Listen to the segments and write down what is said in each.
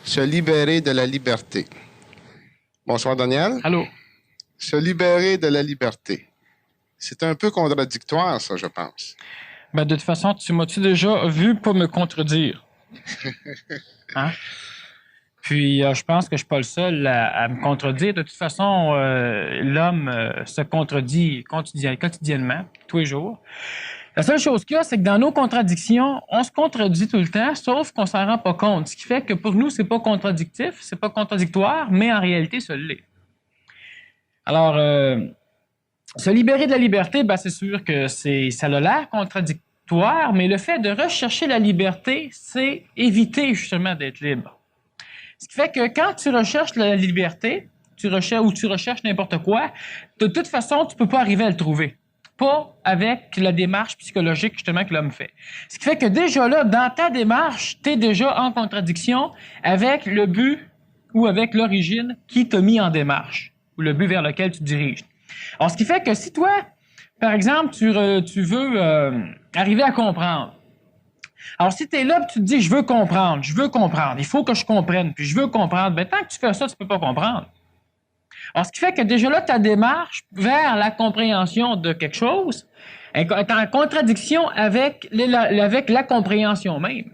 Se libérer de la liberté. Bonsoir, Daniel. Allô? Se libérer de la liberté. C'est un peu contradictoire, ça, je pense. Ben, de toute façon, tu m'as-tu déjà vu pas me contredire? Hein? Puis, je pense que je suis pas le seul à me contredire. De toute façon, l'homme se contredit quotidiennement, tous les jours. La seule chose qu'il y a, c'est que dans nos contradictions, on se contredit tout le temps, sauf qu'on s'en rend pas compte. Ce qui fait que pour nous, c'est pas contradictif, c'est pas contradictoire, mais en réalité, ça l'est. Alors, se libérer de la liberté, ben, c'est sûr que ça a l'air contradictoire, mais le fait de rechercher la liberté, c'est éviter justement d'être libre. Ce qui fait que quand tu recherches la liberté, tu recherches n'importe quoi, de toute façon, tu peux pas arriver à le trouver. Pas avec la démarche psychologique justement que l'homme fait. Ce qui fait que déjà là, dans ta démarche, tu es déjà en contradiction avec le but ou avec l'origine qui t'a mis en démarche, ou le but vers lequel tu te diriges. Alors, ce qui fait que si toi, par exemple, tu veux arriver à comprendre, alors si tu es là et tu te dis « je veux comprendre, il faut que je comprenne, puis je veux comprendre », bien tant que tu fais ça, tu peux pas comprendre. Alors, ce qui fait que déjà là, ta démarche vers la compréhension de quelque chose est en contradiction avec la compréhension même.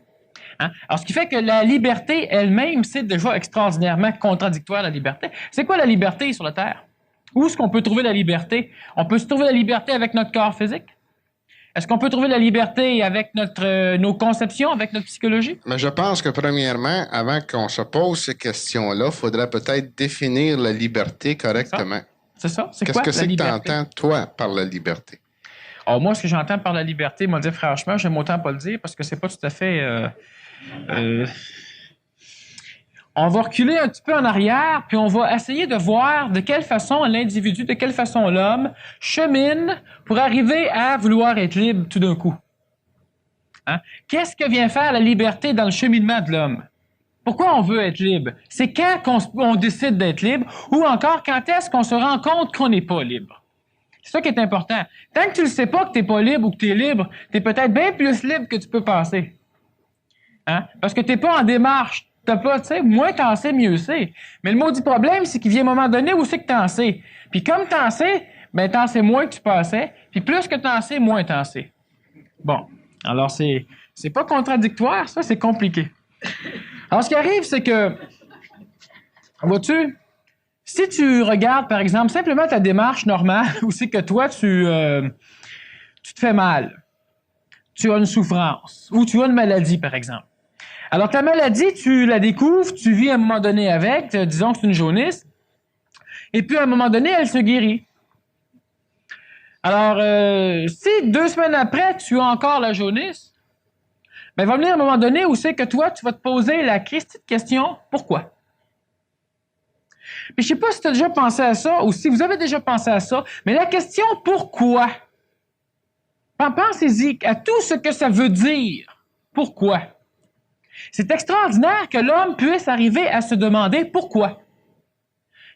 Hein? Alors, ce qui fait que la liberté elle-même, c'est déjà extraordinairement contradictoire, la liberté. C'est quoi la liberté sur la Terre? Où est-ce qu'on peut trouver la liberté? On peut se trouver la liberté avec notre corps physique? Est-ce qu'on peut trouver la liberté avec nos conceptions, avec notre psychologie? Mais je pense que premièrement, avant qu'on se pose ces questions-là, il faudrait peut-être définir la liberté correctement. C'est ça? Qu'est-ce que c'est que tu entends, toi, par la liberté? Alors, moi, ce que j'entends par la liberté, moi, dire franchement, j'aime autant pas le dire parce que c'est pas tout à fait... On va reculer un petit peu en arrière, puis on va essayer de voir de quelle façon l'individu, de quelle façon l'homme chemine pour arriver à vouloir être libre tout d'un coup. Hein? Qu'est-ce que vient faire la liberté dans le cheminement de l'homme? Pourquoi on veut être libre? C'est quand on décide d'être libre, ou encore quand est-ce qu'on se rend compte qu'on n'est pas libre? C'est ça qui est important. Tant que tu ne sais pas que tu n'es pas libre ou que tu es libre, tu es peut-être bien plus libre que tu peux penser. Hein? Parce que tu n'es pas en démarche. T'as pas, tu sais, moins t'en sais, mieux c'est. Mais le maudit problème, c'est qu'il vient un moment donné où c'est que t'en sais. Puis comme t'en sais, ben t'en sais moins que tu pensais. Puis plus que t'en sais, moins t'en sais. Bon. Alors c'est pas contradictoire, ça, c'est compliqué. Alors ce qui arrive, c'est que, vois-tu, si tu regardes, par exemple, simplement ta démarche normale, où c'est que toi, tu te fais mal, tu as une souffrance, ou tu as une maladie, par exemple. Alors, ta maladie, tu la découvres, tu vis à un moment donné avec, disons que c'est une jaunisse, et puis à un moment donné, elle se guérit. Alors, si 2 semaines après, tu as encore la jaunisse, ben, il va venir un moment donné où c'est que toi, tu vas te poser la petite question, pourquoi? Puis, je sais pas si tu as déjà pensé à ça, ou si vous avez déjà pensé à ça, mais la question pourquoi? Pensez-y à tout ce que ça veut dire. Pourquoi? C'est extraordinaire que l'homme puisse arriver à se demander pourquoi.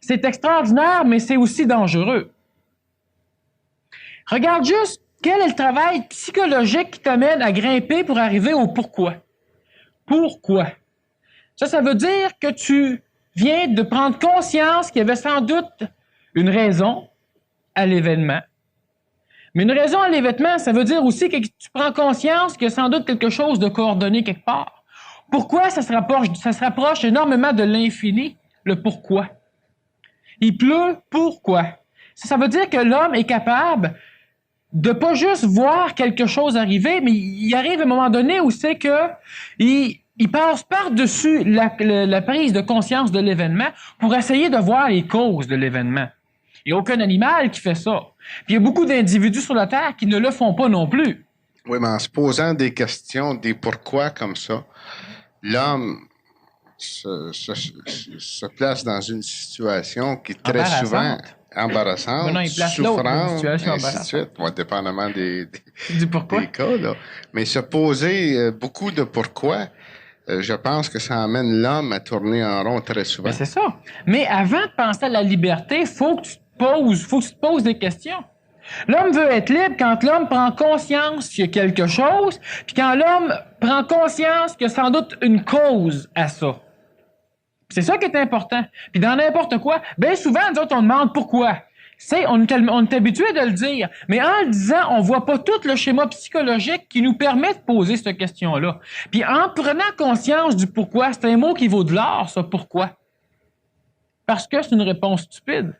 C'est extraordinaire, mais c'est aussi dangereux. Regarde juste quel est le travail psychologique qui t'amène à grimper pour arriver au pourquoi. Pourquoi? Ça veut dire que tu viens de prendre conscience qu'il y avait sans doute une raison à l'événement. Mais une raison à l'événement, ça veut dire aussi que tu prends conscience qu'il y a sans doute quelque chose de coordonné quelque part. Pourquoi ça se rapproche énormément de l'infini, le pourquoi. Il pleut, pourquoi? Ça veut dire que l'homme est capable de pas juste voir quelque chose arriver, mais il arrive à un moment donné où c'est que il passe par-dessus la prise de conscience de l'événement pour essayer de voir les causes de l'événement. Il n'y a aucun animal qui fait ça. Puis il y a beaucoup d'individus sur la Terre qui ne le font pas non plus. Oui, mais en se posant des questions, des pourquoi comme ça, l'homme se place dans une situation qui est très souvent embarrassante, souffrante, ainsi de suite, dépendamment des cas. Là. Mais se poser beaucoup de pourquoi, je pense que ça amène l'homme à tourner en rond très souvent. Ben c'est ça. Mais avant de penser à la liberté, il faut que tu te poses des questions. L'homme veut être libre quand l'homme prend conscience qu'il y a quelque chose, puis quand l'homme prend conscience qu'il y a sans doute une cause à ça. C'est ça qui est important. Puis dans n'importe quoi, bien souvent, nous autres, on demande pourquoi. On est habitué de le dire, mais en le disant, on voit pas tout le schéma psychologique qui nous permet de poser cette question-là. Puis en prenant conscience du pourquoi, c'est un mot qui vaut de l'or, ça, pourquoi. Parce que c'est une réponse stupide.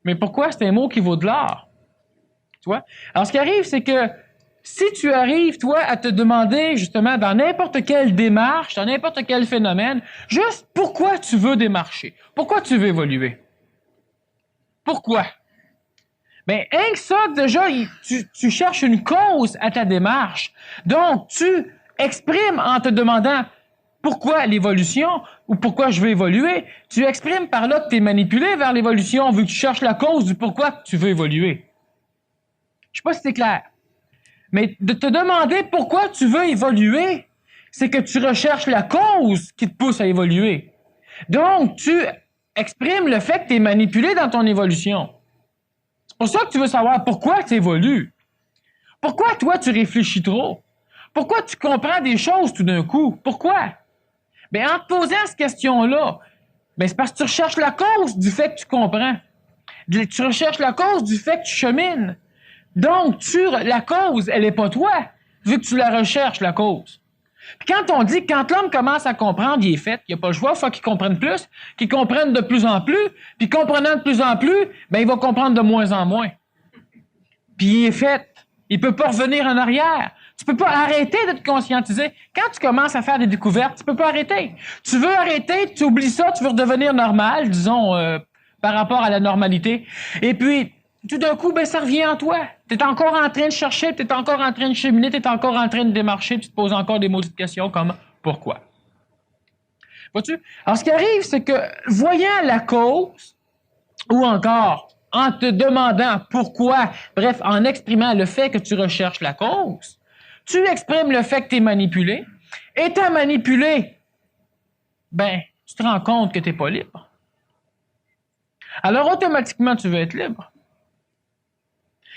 Mais pourquoi c'est un mot qui vaut de l'or? Tu vois? Alors, ce qui arrive, c'est que si tu arrives, toi, à te demander, justement, dans n'importe quelle démarche, dans n'importe quel phénomène, juste pourquoi tu veux démarcher, pourquoi tu veux évoluer. Pourquoi? Bien, rien que ça, déjà, tu cherches une cause à ta démarche. Donc, tu exprimes en te demandant pourquoi l'évolution ou pourquoi je veux évoluer. Tu exprimes par là que tu es manipulé vers l'évolution vu que tu cherches la cause du pourquoi tu veux évoluer. Je sais pas si c'est clair. Mais de te demander pourquoi tu veux évoluer, c'est que tu recherches la cause qui te pousse à évoluer. Donc, tu exprimes le fait que tu es manipulé dans ton évolution. C'est pour ça que tu veux savoir pourquoi tu évolues. Pourquoi, toi, tu réfléchis trop? Pourquoi tu comprends des choses tout d'un coup? Pourquoi? Bien, en te posant cette question-là, bien, c'est parce que tu recherches la cause du fait que tu comprends. Tu recherches la cause du fait que tu chemines. Donc, la cause, elle n'est pas toi, vu que tu la recherches, la cause. Puis quand on dit, quand l'homme commence à comprendre, il est fait, il n'y a pas le choix, il faut qu'il comprenne plus, qu'il comprenne de plus en plus, puis comprenant de plus en plus, ben il va comprendre de moins en moins. Puis il est fait. Il peut pas revenir en arrière. Tu peux pas arrêter de te conscientiser. Quand tu commences à faire des découvertes, tu peux pas arrêter. Tu veux arrêter, tu oublies ça, tu veux redevenir normal, disons, par rapport à la normalité. Et puis, tout d'un coup, ben ça revient en toi. Tu es encore en train de chercher, tu es encore en train de cheminer, tu es encore en train de démarcher, puis tu te poses encore des maudites questions comme « Pourquoi? » Vois-tu? Alors, ce qui arrive, c'est que, voyant la cause, ou encore en te demandant pourquoi, bref, en exprimant le fait que tu recherches la cause, tu exprimes le fait que tu es manipulé. Étant manipulé, ben, tu te rends compte que tu n'es pas libre. Alors, automatiquement, tu veux être libre.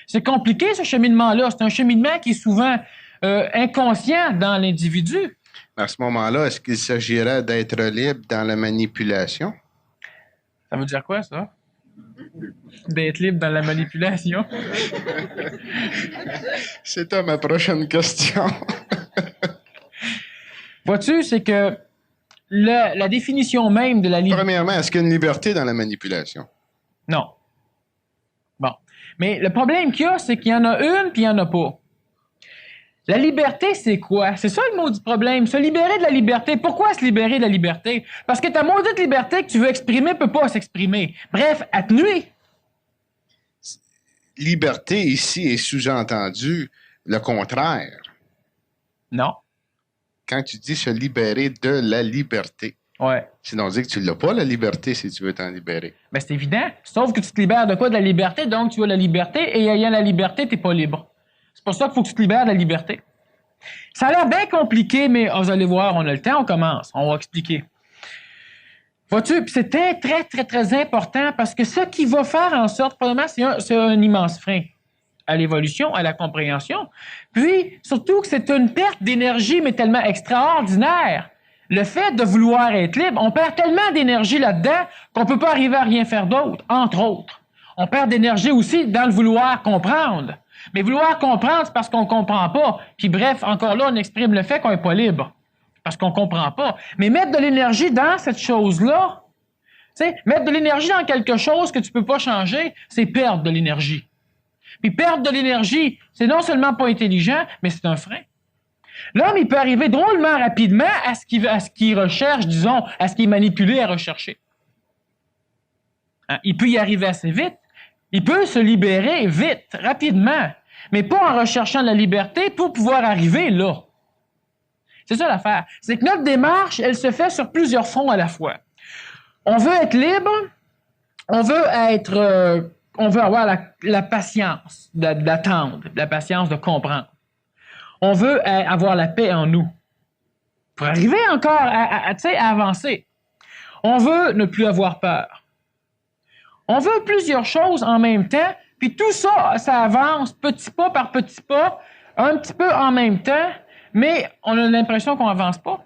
C'est compliqué, ce cheminement-là. C'est un cheminement qui est souvent inconscient dans l'individu. À ce moment-là, est-ce qu'il s'agirait d'être libre dans la manipulation? Ça veut dire quoi, ça? D'être libre dans la manipulation? C'était ma prochaine question. Vois-tu, c'est que la définition même de la liberté... Premièrement, est-ce qu'il y a une liberté dans la manipulation? Non. Bon. Mais le problème qu'il y a, c'est qu'il y en a une puis il n'y en a pas. La liberté, c'est quoi? C'est ça le mot du problème. Se libérer de la liberté. Pourquoi se libérer de la liberté? Parce que ta maudite liberté que tu veux exprimer ne peut pas s'exprimer. Bref, à te nuire. Liberté, ici, est sous-entendu le contraire. Non. Quand tu dis se libérer de la liberté. Ouais. Sinon, on dit que tu n'as pas la liberté si tu veux t'en libérer. Ben, c'est évident. Sauf que tu te libères de quoi? De la liberté. Donc, tu as la liberté. Et ayant la liberté, tu n'es pas libre. C'est pour ça qu'il faut que tu te libères de la liberté. Ça a l'air bien compliqué, mais vous allez voir, on a le temps, on commence. On va expliquer. Vois-tu? Puis c'est très, très, très, très important parce que ce qui va faire en sorte, probablement, c'est un immense frein à l'évolution, à la compréhension. Puis, surtout que c'est une perte d'énergie, mais tellement extraordinaire. Le fait de vouloir être libre, on perd tellement d'énergie là-dedans qu'on ne peut pas arriver à rien faire d'autre, entre autres. On perd d'énergie aussi dans le vouloir comprendre. Mais vouloir comprendre, c'est parce qu'on ne comprend pas. Puis bref, encore là, on exprime le fait qu'on n'est pas libre. Parce qu'on ne comprend pas. Mais mettre de l'énergie dans cette chose-là, tu sais, mettre de l'énergie dans quelque chose que tu ne peux pas changer, c'est perdre de l'énergie. Puis perdre de l'énergie, c'est non seulement pas intelligent, mais c'est un frein. L'homme, il peut arriver drôlement rapidement à ce qu'il recherche, disons, à ce qu'il est manipulé à rechercher. Hein? Il peut y arriver assez vite. Il peut se libérer vite, rapidement, mais pas en recherchant la liberté pour pouvoir arriver là. C'est ça l'affaire. C'est que notre démarche, elle se fait sur plusieurs fronts à la fois. On veut être libre, on veut avoir la patience d'attendre, la patience de comprendre. On veut avoir la paix en nous pour arriver encore à avancer. On veut ne plus avoir peur. On veut plusieurs choses en même temps, puis tout ça, ça avance petit pas par petit pas, un petit peu en même temps, mais on a l'impression qu'on n'avance pas.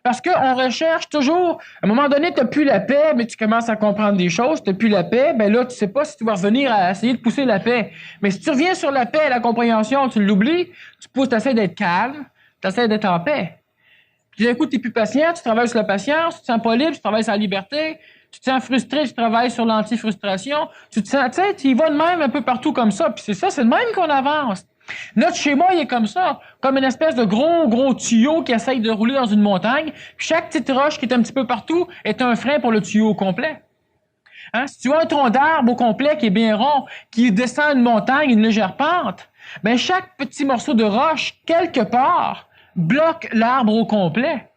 Parce qu'on recherche toujours, à un moment donné, tu n'as plus la paix, mais tu commences à comprendre des choses, tu n'as plus la paix, ben là, tu sais pas si tu vas revenir à essayer de pousser la paix. Mais si tu reviens sur la paix et la compréhension, tu l'oublies, tu essaies d'être calme, tu essaies d'être en paix. Puis d'un coup, tu n'es plus patient, tu travailles sur la patience, tu te sens pas libre, tu travailles sur la liberté, tu te sens frustré, tu travailles sur l'anti-frustration, tu te sens, tu sais, tu y vas de même un peu partout comme ça, puis c'est de même qu'on avance. Notre schéma, il est comme ça, comme une espèce de gros tuyau qui essaye de rouler dans une montagne. Puis chaque petite roche qui est un petit peu partout est un frein pour le tuyau au complet. Hein? Si tu as un tronc d'arbre au complet qui est bien rond, qui descend une montagne, une légère pente, ben chaque petit morceau de roche, quelque part, bloque l'arbre au complet.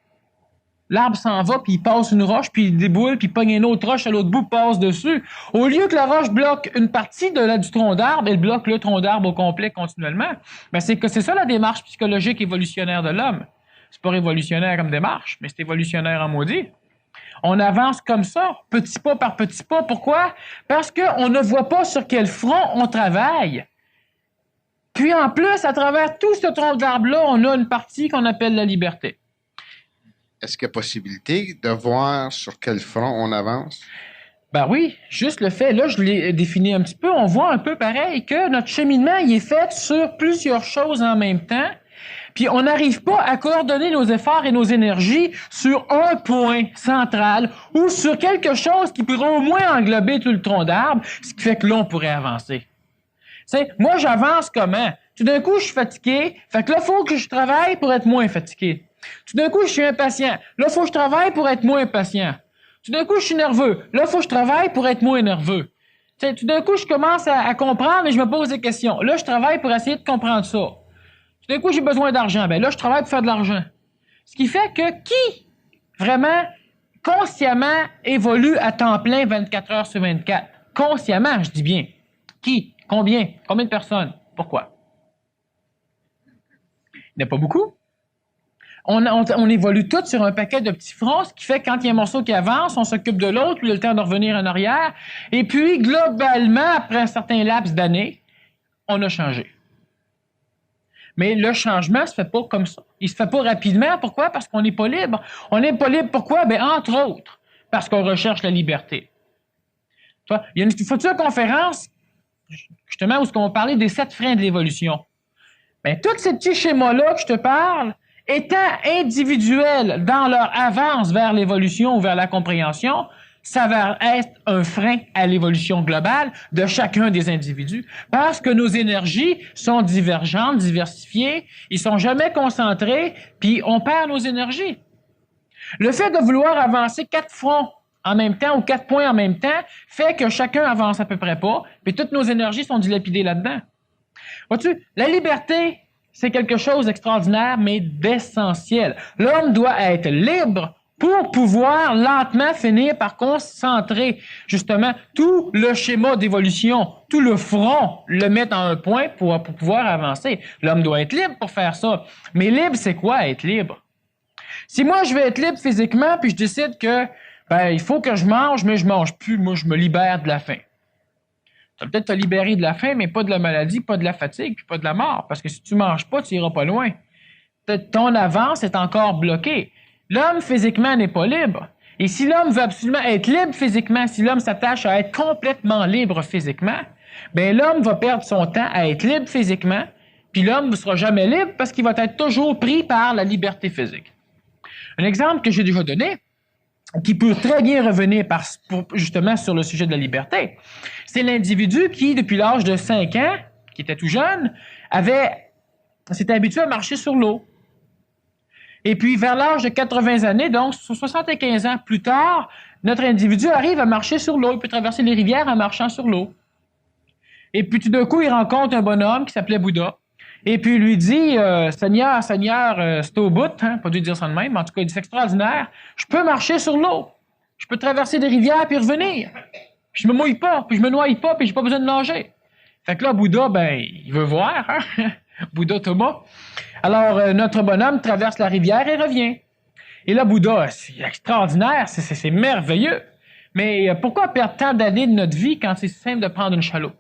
L'arbre s'en va, puis il passe une roche, puis il déboule, puis il pogne une autre roche à l'autre bout, passe dessus. Au lieu que la roche bloque une partie du tronc d'arbre, elle bloque le tronc d'arbre au complet continuellement. Ben c'est ça la démarche psychologique évolutionnaire de l'homme. C'est pas révolutionnaire comme démarche, mais c'est évolutionnaire en maudit. On avance comme ça, petit pas par petit pas. Pourquoi? Parce qu'on ne voit pas sur quel front on travaille. Puis en plus, à travers tout ce tronc d'arbre-là, on a une partie qu'on appelle la liberté. Est-ce qu'il y a possibilité de voir sur quel front on avance? Ben oui, juste le fait, là je l'ai défini un petit peu, on voit un peu pareil que notre cheminement il est fait sur plusieurs choses en même temps, puis on n'arrive pas à coordonner nos efforts et nos énergies sur un point central ou sur quelque chose qui pourrait au moins englober tout le tronc d'arbre, ce qui fait que là on pourrait avancer. T'sais, moi j'avance comment? Tout d'un coup je suis fatigué, fait que là il faut que je travaille pour être moins fatigué. Tout d'un coup, je suis impatient. Là, il faut que je travaille pour être moins impatient. Tout d'un coup, je suis nerveux. Là, il faut que je travaille pour être moins nerveux. T'sais, tout d'un coup, je commence à comprendre et je me pose des questions. Là, je travaille pour essayer de comprendre ça. Tout d'un coup, j'ai besoin d'argent. Ben là, je travaille pour faire de l'argent. Ce qui fait que qui, vraiment, consciemment, évolue à temps plein 24 heures sur 24? Consciemment, je dis bien. Qui? Combien? Combien de personnes? Pourquoi? Il n'y en a pas beaucoup. On évolue tous sur un paquet de petits fronts, ce qui fait que quand il y a un morceau qui avance, on s'occupe de l'autre, puis il a le temps de revenir en arrière. Et puis, globalement, après un certain laps d'années, on a changé. Mais le changement se fait pas comme ça. Il se fait pas rapidement. Pourquoi? Parce qu'on n'est pas libre. On n'est pas libre pourquoi? Ben, entre autres, parce qu'on recherche la liberté. Il y a une future conférence, justement, où on va parler des 7 freins de l'évolution. Ben, tous ces petits schémas-là que je te parle, étant individuels dans leur avance vers l'évolution ou vers la compréhension, ça va être un frein à l'évolution globale de chacun des individus. Parce que nos énergies sont divergentes, diversifiées, ils sont jamais concentrés, puis on perd nos énergies. Le fait de vouloir avancer 4 fronts en même temps ou 4 points en même temps fait que chacun avance à peu près pas, puis toutes nos énergies sont dilapidées là-dedans. Vois-tu, la liberté, c'est quelque chose d'extraordinaire, mais d'essentiel. L'homme doit être libre pour pouvoir lentement finir par concentrer justement tout le schéma d'évolution, tout le front, le mettre en un point pour pouvoir avancer. L'homme doit être libre pour faire ça. Mais libre, c'est quoi être libre? Si moi, je vais être libre physiquement, puis je décide que il faut que je mange, mais je mange plus, moi, je me libère de la faim. Tu vas peut-être te libérer de la faim, mais pas de la maladie, pas de la fatigue, puis pas de la mort. Parce que si tu manges pas, tu iras pas loin. Ton avance est encore bloquée. L'homme physiquement n'est pas libre. Et si l'homme veut absolument être libre physiquement, si l'homme s'attache à être complètement libre physiquement, ben l'homme va perdre son temps à être libre physiquement, puis l'homme ne sera jamais libre parce qu'il va être toujours pris par la liberté physique. Un exemple que j'ai déjà donné, qui peut très bien revenir justement sur le sujet de la liberté, c'est l'individu qui, depuis l'âge de 5 ans, qui était tout jeune, s'était habitué à marcher sur l'eau. Et puis, vers l'âge de 80 années, donc 75 ans plus tard, notre individu arrive à marcher sur l'eau. Il peut traverser les rivières en marchant sur l'eau. Et puis, tout d'un coup, il rencontre un bonhomme qui s'appelait Bouddha. Et puis, il lui dit, Seigneur, c'est au bout, hein, pas dû dire ça de même, mais en tout cas, il dit, c'est extraordinaire, je peux marcher sur l'eau. Je peux traverser des rivières puis revenir. Puis je me mouille pas, puis je me noie pas, puis j'ai pas besoin de nager. Fait que là, Bouddha, il veut voir, hein? Bouddha Thomas. Alors, notre bonhomme traverse la rivière et revient. Et là, Bouddha, c'est extraordinaire, c'est merveilleux. Mais pourquoi perdre tant d'années de notre vie quand c'est simple de prendre une chaloupe?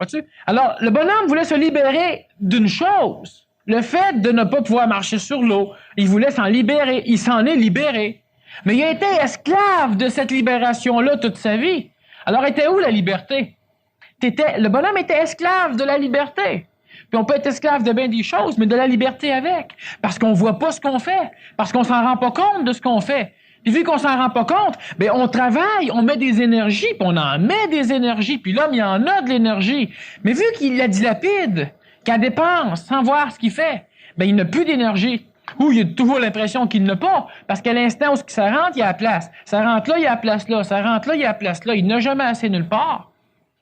Vois-tu? Alors, le bonhomme voulait se libérer d'une chose, Le fait de ne pas pouvoir marcher sur l'eau, il voulait s'en libérer. Il s'en est libéré. Mais il a été esclave de cette libération-là toute sa vie. Alors, était où la liberté? Le bonhomme était esclave de la liberté. Puis on peut être esclave de bien des choses, mais de la liberté avec. Parce qu'on voit pas ce qu'on fait. Parce qu'on s'en rend pas compte de ce qu'on fait. Puis vu qu'on s'en rend pas compte, ben on travaille, on met des énergies, puis on en met des énergies. Puis l'homme, il en a de l'énergie. Mais vu qu'il la dilapide, qu'elle dépense sans voir ce qu'il fait, ben il n'a plus d'énergie. Ou il a toujours l'impression qu'il n'a pas, parce qu'à l'instant où ça rentre, il y a la place. Ça rentre là, il y a la place là. Ça rentre là, il y a la place là. Il n'a jamais assez nulle part.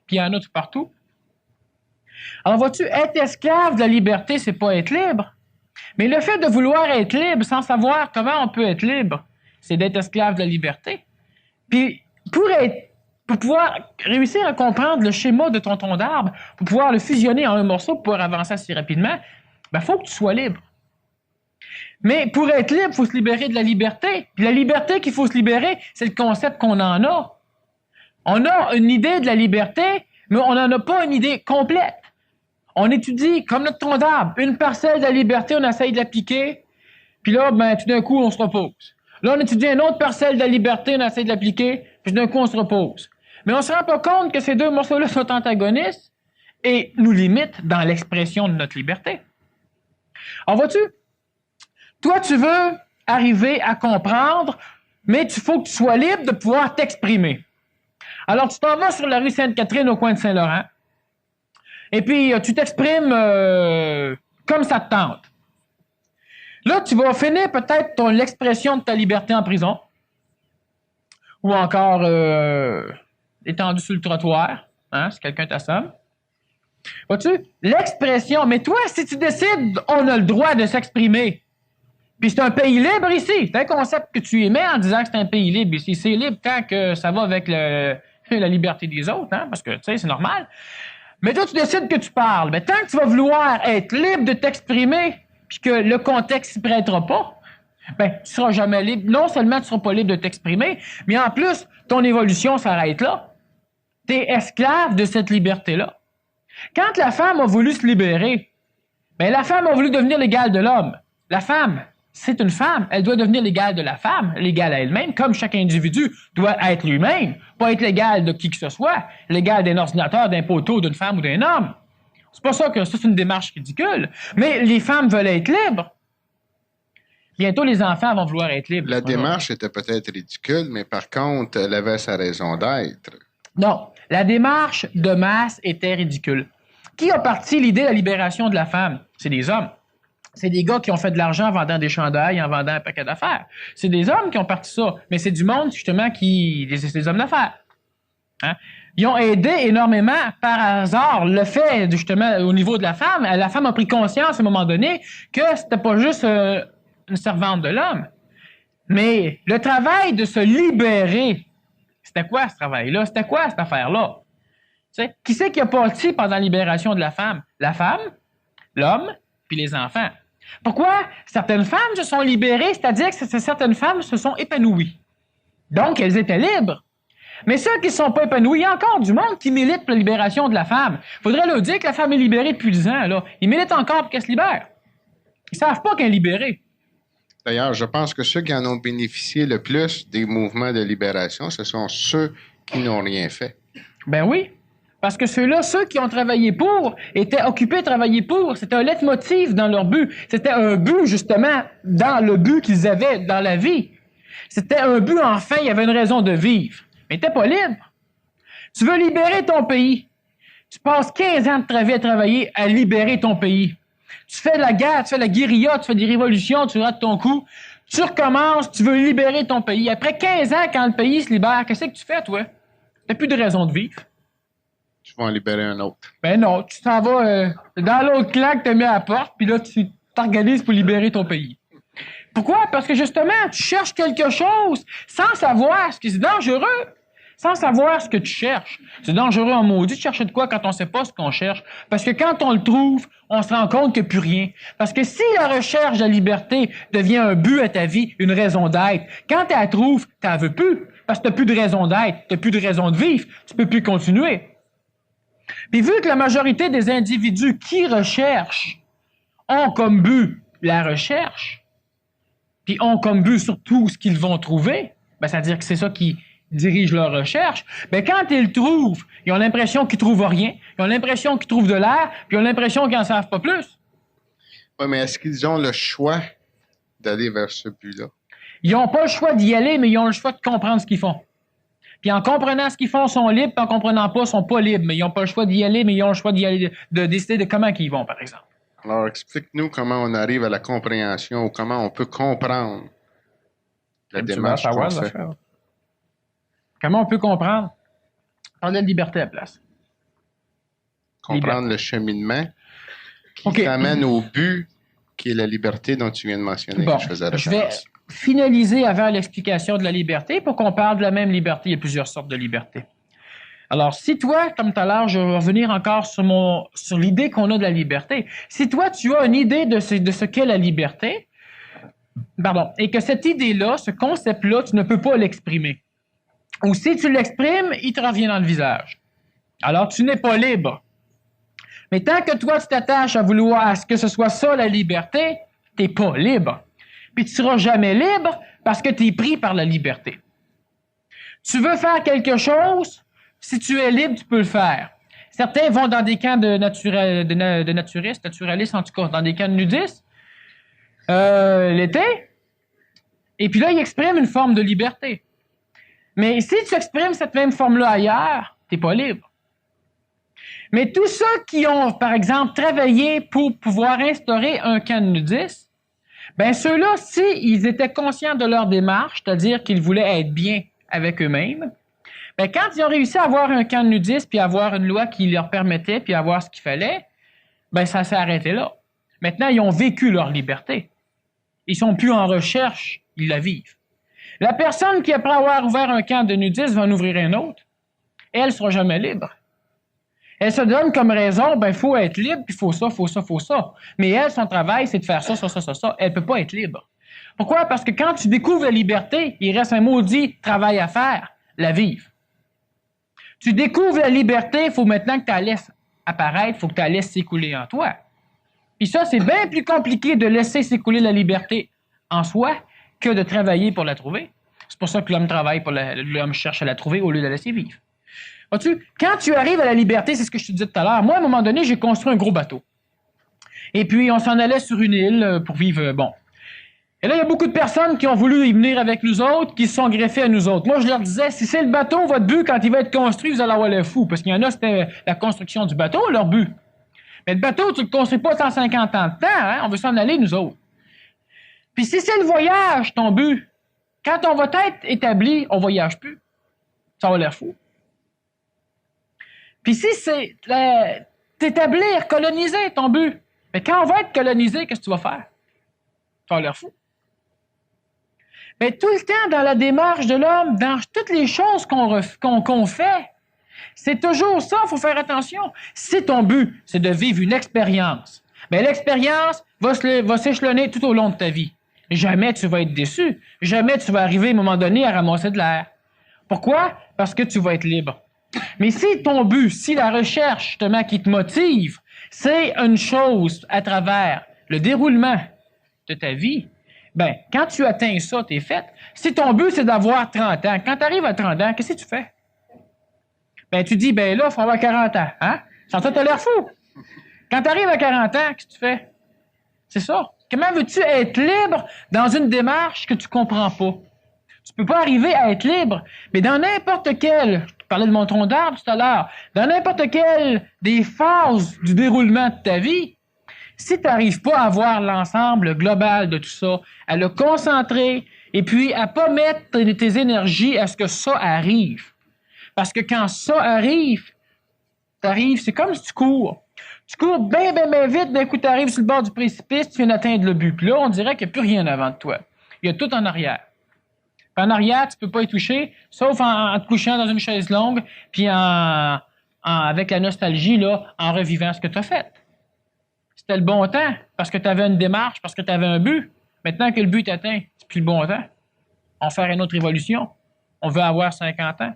Puis il y en a tout partout. Alors vois-tu, être esclave de la liberté, c'est pas être libre. Mais le fait de vouloir être libre sans savoir comment on peut être libre, c'est d'être esclave de la liberté. Puis pour pouvoir réussir à comprendre le schéma de ton tronc d'arbre, pour pouvoir le fusionner en un morceau pour avancer assez rapidement, ben faut que tu sois libre. Mais pour être libre, il faut se libérer de la liberté. Puis la liberté qu'il faut se libérer, c'est le concept qu'on en a. On a une idée de la liberté, mais on n'en a pas une idée complète. On étudie, comme notre tronc d'arbre, une parcelle de la liberté, on essaye de l'appliquer, puis là, ben, tout d'un coup, on se repose. Là, on étudie une autre parcelle de la liberté, on essaye de l'appliquer, puis d'un coup, on se repose. Mais on ne se rend pas compte que ces deux morceaux-là sont antagonistes et nous limitent dans l'expression de notre liberté. Alors, vois-tu? Toi, tu veux arriver à comprendre, mais il faut que tu sois libre de pouvoir t'exprimer. Alors, tu t'en vas sur la rue Sainte-Catherine au coin de Saint-Laurent, et puis tu t'exprimes comme ça te tente. Là, tu vas finir peut-être l'expression de ta liberté en prison, ou encore étendu sur le trottoir, hein, si quelqu'un t'assomme. Vois-tu? L'expression, mais toi, si tu décides, on a le droit de s'exprimer. Puis c'est un pays libre ici. C'est un concept que tu émets en disant que c'est un pays libre ici. C'est libre tant que ça va avec la liberté des autres, hein, parce que, tu sais, c'est normal. Mais toi, tu décides que tu parles. Mais tant que tu vas vouloir être libre de t'exprimer, puis que le contexte s'y prêtera pas, ben, tu seras jamais libre. Non seulement tu seras pas libre de t'exprimer, mais en plus, ton évolution s'arrête là. Tu es esclave de cette liberté-là. Quand la femme a voulu se libérer, ben, la femme a voulu devenir l'égale de l'homme. La femme, c'est une femme. Elle doit devenir l'égale de la femme, l'égale à elle-même, comme chaque individu doit être lui-même, pas être l'égal de qui que ce soit, l'égal d'un ordinateur, d'un poteau, d'une femme ou d'un homme. C'est pas ça que c'est une démarche ridicule. Mais les femmes veulent être libres. Bientôt, les enfants vont vouloir être libres. La démarche était peut-être ridicule, mais par contre, elle avait sa raison d'être. Non, la démarche de masse était ridicule. Qui a parti l'idée de la libération de la femme? C'est des hommes. C'est des gars qui ont fait de l'argent en vendant des chandails, en vendant un paquet d'affaires. C'est des hommes qui ont parti ça. Mais c'est du monde, justement, c'est des hommes d'affaires. Hein? Ils ont aidé énormément, par hasard, le fait, justement, au niveau de la femme. La femme a pris conscience, à un moment donné, que c'était pas juste une servante de l'homme. Mais le travail de se libérer, c'était quoi ce travail-là? C'était quoi cette affaire-là? T'sais, qui c'est qui a parti pendant la libération de la femme? La femme, l'homme, puis les enfants. Pourquoi certaines femmes se sont libérées, c'est-à-dire que certaines femmes se sont épanouies. Donc, elles étaient libres. Mais ceux qui ne sont pas épanouis, il y a encore du monde qui milite pour la libération de la femme. Il faudrait leur dire que la femme est libérée depuis 10 ans. Là. Ils militent encore pour qu'elle se libère. Ils ne savent pas qu'elle est libérée. D'ailleurs, je pense que ceux qui en ont bénéficié le plus des mouvements de libération, ce sont ceux qui n'ont rien fait. Ben oui. Parce que ceux-là, ceux qui ont travaillé pour, étaient occupés à travailler pour. C'était un leitmotiv dans leur but. C'était un but, justement, dans le but qu'ils avaient dans la vie. C'était un but, enfin, il y avait une raison de vivre. Mais t'es pas libre. Tu veux libérer ton pays. Tu passes 15 ans de ta vie à travailler à libérer ton pays. Tu fais de la guerre, tu fais de la guérilla, tu fais des révolutions, tu rates ton coup. Tu recommences, tu veux libérer ton pays. Après 15 ans, quand le pays se libère, qu'est-ce que tu fais, toi? T'as plus de raison de vivre. Tu vas en libérer un autre. Ben non, tu t'en vas dans l'autre clan que t'as mis à la porte, puis là, tu t'organises pour libérer ton pays. Pourquoi? Parce que justement, tu cherches quelque chose sans savoir ce qui est dangereux, sans savoir ce que tu cherches. C'est dangereux en maudit de chercher de quoi quand on ne sait pas ce qu'on cherche. Parce que quand on le trouve, on se rend compte qu'il n'y a plus rien. Parce que si la recherche de la liberté devient un but à ta vie, une raison d'être, quand tu la trouves, tu n'en veux plus. Parce que tu n'as plus de raison d'être, tu n'as plus de raison de vivre, tu ne peux plus continuer. Puis vu que la majorité des individus qui recherchent ont comme but la recherche, puis ont comme but surtout ce qu'ils vont trouver, ben, c'est-à-dire que c'est ça qui dirige leur recherche, ben, quand ils le trouvent, ils ont l'impression qu'ils trouvent rien, ils ont l'impression qu'ils trouvent de l'air, puis ils ont l'impression qu'ils n'en savent pas plus. Oui, mais est-ce qu'ils ont le choix d'aller vers ce but-là? Ils n'ont pas le choix d'y aller, mais ils ont le choix de comprendre ce qu'ils font. Puis en comprenant ce qu'ils font, ils sont libres, puis en comprenant pas, ils sont pas libres. Mais ils n'ont pas le choix d'y aller, mais ils ont le choix d'y aller, de décider de comment ils vont, par exemple. Alors, explique-nous comment on arrive à la compréhension ou comment on peut comprendre la démarche qu'on fait. Comment on peut comprendre? Parler de liberté à la place. Comprendre le cheminement qui t'amène au but qui est la liberté dont tu viens de mentionner. Bon, je vais finaliser avant l'explication de la liberté pour qu'on parle de la même liberté. Il y a plusieurs sortes de liberté. Alors, si toi, comme tout à l'heure, je vais revenir encore sur l'idée qu'on a de la liberté. Si toi, tu as une idée de ce qu'est la liberté, et que cette idée-là, ce concept-là, tu ne peux pas l'exprimer. Ou si tu l'exprimes, il te revient dans le visage. Alors, tu n'es pas libre. Mais tant que toi, tu t'attaches à vouloir à ce que ce soit ça, la liberté, tu n'es pas libre. Puis tu ne seras jamais libre parce que tu es pris par la liberté. Tu veux faire quelque chose, si tu es libre, tu peux le faire. Certains vont dans des camps de naturistes, naturalistes en tout cas, dans des camps de nudistes, l'été, et puis là, ils expriment une forme de liberté. Mais si tu exprimes cette même forme-là ailleurs, tu n'es pas libre. Mais tous ceux qui ont, par exemple, travaillé pour pouvoir instaurer un camp de nudistes, ben ceux-là, s'ils étaient conscients de leur démarche, c'est-à-dire qu'ils voulaient être bien avec eux-mêmes, ben quand ils ont réussi à avoir un camp de nudistes, puis avoir une loi qui leur permettait, puis avoir ce qu'il fallait, ben ça s'est arrêté là. Maintenant, ils ont vécu leur liberté. Ils sont plus en recherche, ils la vivent. La personne qui, après avoir ouvert un camp de nudistes, va en ouvrir un autre, elle ne sera jamais libre. Elle se donne comme raison, ben, il faut être libre, puis il faut ça, faut ça, faut ça. Mais elle, son travail, c'est de faire ça, ça, ça, ça, ça. Elle ne peut pas être libre. Pourquoi? Parce que quand tu découvres la liberté, il reste un maudit travail à faire, la vivre. Tu découvres la liberté, il faut maintenant que tu la laisses apparaître, il faut que tu la laisses s'écouler en toi. Puis ça, c'est bien plus compliqué de laisser s'écouler la liberté en soi que de travailler pour la trouver. C'est pour ça que l'homme travaille, l'homme cherche à la trouver au lieu de la laisser vivre. Vois-tu, quand tu arrives à la liberté, c'est ce que je te disais tout à l'heure. Moi, à un moment donné, j'ai construit un gros bateau. Et puis, on s'en allait sur une île pour vivre, bon. Et là, il y a beaucoup de personnes qui ont voulu y venir avec nous autres, qui se sont greffées à nous autres. Moi, je leur disais, si c'est le bateau, votre but, quand il va être construit, vous allez avoir l'air fou. Parce qu'il y en a, c'était la construction du bateau, leur but. Mais le bateau, tu ne le construis pas 150 ans de temps, hein? On veut s'en aller, nous autres. Puis si c'est le voyage, ton but, quand on va être établi, on ne voyage plus. Ça va l'air fou. Puis si c'est t'établir, coloniser, ton but, mais quand on va être colonisé, qu'est-ce que tu vas faire? Ça va l'air fou. Mais tout le temps, dans la démarche de l'homme, dans toutes les choses qu'on fait, c'est toujours ça, il faut faire attention. Si ton but, c'est de vivre une expérience, bien l'expérience va s'échelonner tout au long de ta vie. Jamais tu vas être déçu. Jamais tu vas arriver à un moment donné à ramasser de l'air. Pourquoi? Parce que tu vas être libre. Mais si ton but, si la recherche justement qui te motive, c'est une chose à travers le déroulement de ta vie, bien, quand tu atteins ça, t'es fait. Si ton but, c'est d'avoir 30 ans, quand tu arrives à 30 ans, qu'est-ce que tu fais? Ben, tu dis, ben là, il faut avoir 40 ans. Hein? Sans toi, t'as l'air fou. Quand tu arrives à 40 ans, qu'est-ce que tu fais? C'est ça. Comment veux-tu être libre dans une démarche que tu comprends pas? Tu peux pas arriver à être libre, mais dans n'importe quelle, je parlais de mon tronc d'arbre tout à l'heure, dans n'importe quelle des phases du déroulement de ta vie, si tu n'arrives pas à voir l'ensemble global de tout ça, à le concentrer, et puis à pas mettre tes énergies à ce que ça arrive. Parce que quand ça arrive, c'est comme si tu cours. Tu cours bien, bien, bien vite, d'un coup, tu arrives sur le bord du précipice, tu viens d'atteindre le but. Puis là, on dirait qu'il n'y a plus rien avant de toi. Il y a tout en arrière. Puis en arrière, tu ne peux pas y toucher, sauf en te couchant dans une chaise longue, puis avec la nostalgie, là, en revivant ce que tu as fait. C'était le bon temps, parce que tu avais une démarche, parce que tu avais un but. Maintenant que le but est atteint, c'est plus le bon temps. On va faire une autre évolution. On veut avoir 50 ans.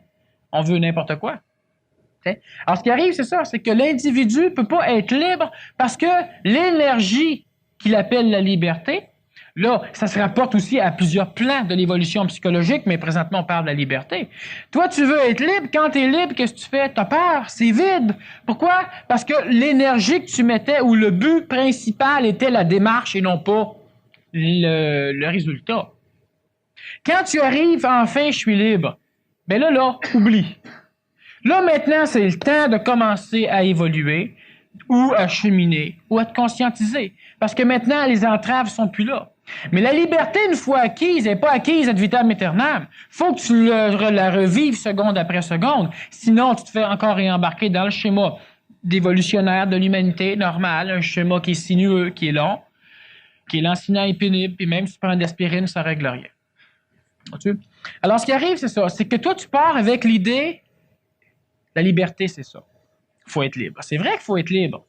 On veut n'importe quoi. Alors, ce qui arrive, c'est ça, c'est que l'individu ne peut pas être libre parce que l'énergie qu'il appelle la liberté. Là, ça se rapporte aussi à plusieurs plans de l'évolution psychologique, mais présentement, on parle de la liberté. Toi, tu veux être libre. Quand tu es libre, qu'est-ce que tu fais? Tu as peur. C'est vide. Pourquoi? Parce que l'énergie que tu mettais ou le but principal était la démarche et non pas le résultat. Quand tu arrives, enfin, je suis libre, ben là, oublie. Là, maintenant, c'est le temps de commencer à évoluer ou à cheminer ou à te conscientiser. Parce que maintenant, les entraves sont plus là. Mais la liberté, une fois acquise, n'est pas acquise ad vitam aeternam. Faut que tu la revives seconde après seconde. Sinon, tu te fais encore réembarquer dans le schéma d'évolutionnaire de l'humanité normale, un schéma qui est sinueux, qui est long, qui est lancinant et pénible, puis même si tu prends de l'aspirine, ça règle rien. Vois-tu? Alors, ce qui arrive, c'est ça. C'est que toi, tu pars avec l'idée, la liberté, c'est ça. Il faut être libre. C'est vrai qu'il faut être libre.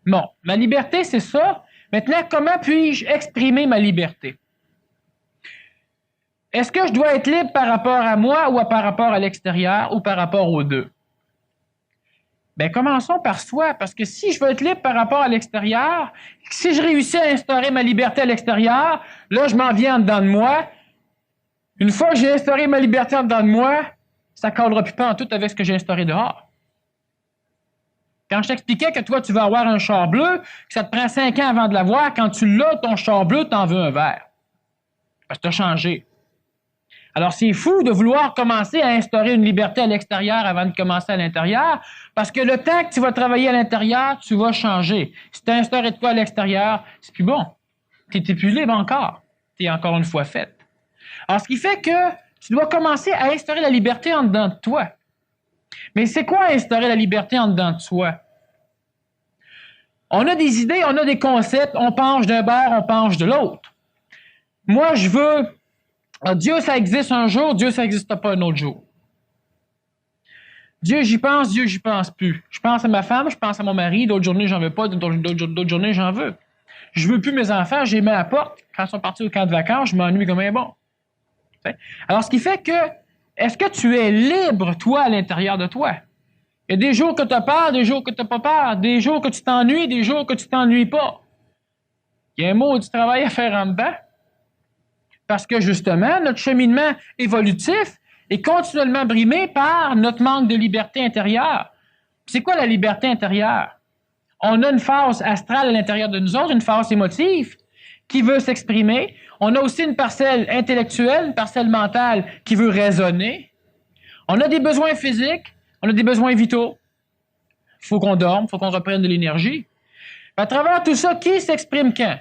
Bon, ma liberté, c'est ça. Maintenant, comment puis-je exprimer ma liberté? Est-ce que je dois être libre par rapport à moi ou par rapport à l'extérieur ou par rapport aux deux? Bien, commençons par soi, parce que si je veux être libre par rapport à l'extérieur, si je réussis à instaurer ma liberté à l'extérieur, là, je m'en viens en dedans de moi. Une fois que j'ai instauré ma liberté en dedans de moi, ça ne cadrera plus pas en tout avec ce que j'ai instauré dehors. Quand je t'expliquais que toi, tu vas avoir un char bleu, que ça te prend 5 ans avant de l'avoir, quand tu l'as, ton char bleu, tu en veux un vert. Parce que tu as changé. Alors, c'est fou de vouloir commencer à instaurer une liberté à l'extérieur avant de commencer à l'intérieur, parce que le temps que tu vas travailler à l'intérieur, tu vas changer. Si tu as instauré de quoi à l'extérieur, c'est plus bon. Tu n'es plus libre encore. Tu es encore une fois faite. Alors, ce qui fait que tu dois commencer à instaurer la liberté en dedans de toi. Mais c'est quoi instaurer la liberté en dedans de soi? On a des idées, on a des concepts, on penche d'un bord, on penche de l'autre. Moi, je veux... Dieu, ça existe un jour, Dieu, ça n'existe pas un autre jour. Dieu, j'y pense plus. Je pense à ma femme, je pense à mon mari, d'autres journées, j'en veux pas, d'autres journées, j'en veux. Je veux plus mes enfants, je les mets à la porte. Quand ils sont partis au camp de vacances, je m'ennuie comme un bon. Alors, ce qui fait que, est-ce que tu es libre, toi, à l'intérieur de toi? Il y a des jours que tu as peur, des jours que tu n'as pas peur, des jours que tu t'ennuies, des jours que tu t'ennuies pas. Il y a un mot du travail à faire en dedans. Parce que, justement, notre cheminement évolutif est continuellement brimé par notre manque de liberté intérieure. C'est quoi la liberté intérieure? On a une phase astrale à l'intérieur de nous autres, une phase émotive qui veut s'exprimer. On a aussi une parcelle intellectuelle, une parcelle mentale qui veut raisonner. On a des besoins physiques, on a des besoins vitaux. Il faut qu'on dorme, il faut qu'on reprenne de l'énergie. À travers tout ça, qui s'exprime quand?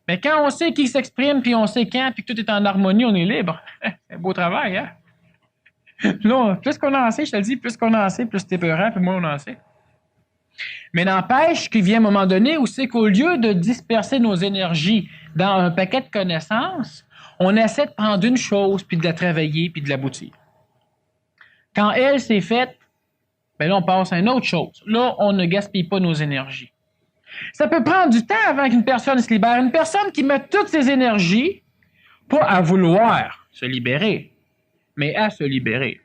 Mais quand on sait qui s'exprime, puis on sait quand, puis que tout est en harmonie, on est libre. C'est un beau travail, hein? Là, plus qu'on en sait, je te le dis, plus qu'on en sait, plus t'es peurant, puis moins on en sait. Mais n'empêche qu'il vient un moment donné où c'est qu'au lieu de disperser nos énergies dans un paquet de connaissances, on essaie de prendre une chose, puis de la travailler, puis de l'aboutir. Quand elle s'est faite, ben là, on passe à une autre chose. Là, on ne gaspille pas nos énergies. Ça peut prendre du temps avant qu'une personne se libère. Une personne qui met toutes ses énergies, pas à vouloir se libérer, mais à se libérer.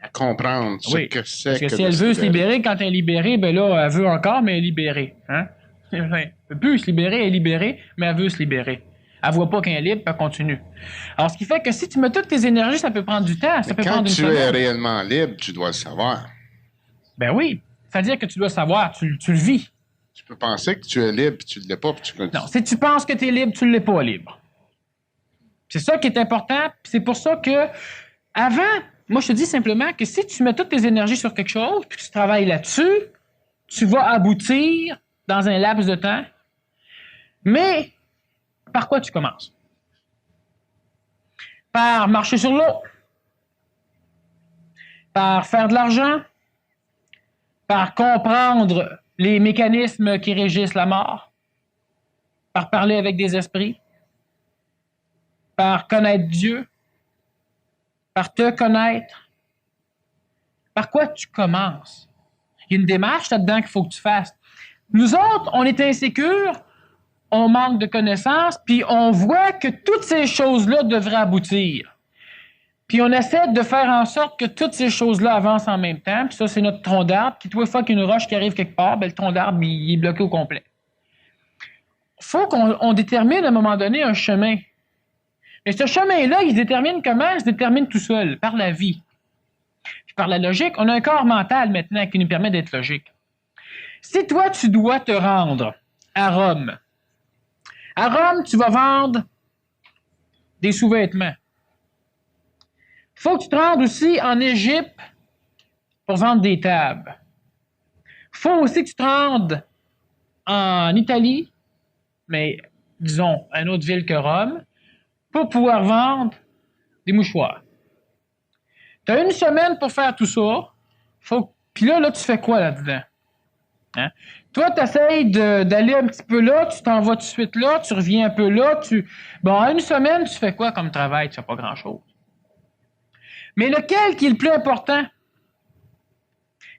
À comprendre ce que c'est. Parce que si elle veut se libérer, quand elle est libérée, ben là, elle veut encore, mais elle est libérée. Hein? Elle ne peut plus se libérer, elle est libérée, mais elle veut se libérer. Elle ne voit pas qu'elle est libre, puis elle continue. Alors, ce qui fait que si tu mets toutes tes énergies, ça peut prendre du temps. Ça peut prendre une semaine. Quand tu es réellement libre, tu dois le savoir. Ben oui. C'est-à-dire que tu dois savoir, tu le vis. Tu peux penser que tu es libre, puis tu ne l'es pas, puis tu continues. Non, si tu penses que tu es libre, tu ne l'es pas libre. C'est ça qui est important, puis c'est pour ça que, avant, moi, je te dis simplement que si tu mets toutes tes énergies sur quelque chose, puis que tu travailles là-dessus, tu vas aboutir dans un laps de temps. Mais, par quoi tu commences? Par marcher sur l'eau? Par faire de l'argent? Par comprendre les mécanismes qui régissent la mort? Par parler avec des esprits? Par connaître Dieu? Par te connaître? Par quoi tu commences? Il y a une démarche là-dedans qu'il faut que tu fasses. Nous autres, on est insécures, on manque de connaissances, puis on voit que toutes ces choses-là devraient aboutir. Puis on essaie de faire en sorte que toutes ces choses-là avancent en même temps, puis ça, c'est notre tronc d'arbre, puis toi, fois qu'il y a une roche qui arrive quelque part, ben, le tronc d'arbre, il est bloqué au complet. faut qu'on détermine à un moment donné un chemin. Et ce chemin-là, il se détermine comment? Il se détermine tout seul, par la vie. Puis par la logique, on a un corps mental maintenant qui nous permet d'être logique. Si toi, tu dois te rendre à Rome, tu vas vendre des sous-vêtements. Il faut que tu te rendes aussi en Égypte pour vendre des tables. Il faut aussi que tu te rendes en Italie, mais disons, à une autre ville que Rome, pour pouvoir vendre des mouchoirs. Tu as une semaine pour faire tout ça. Puis là, tu fais quoi là-dedans? Hein? Toi, tu essaies d'aller un petit peu là, tu t'en vas tout de suite là, tu reviens un peu là. Bon, en une semaine, tu fais quoi comme travail? Tu fais pas grand-chose. Mais lequel qui est le plus important?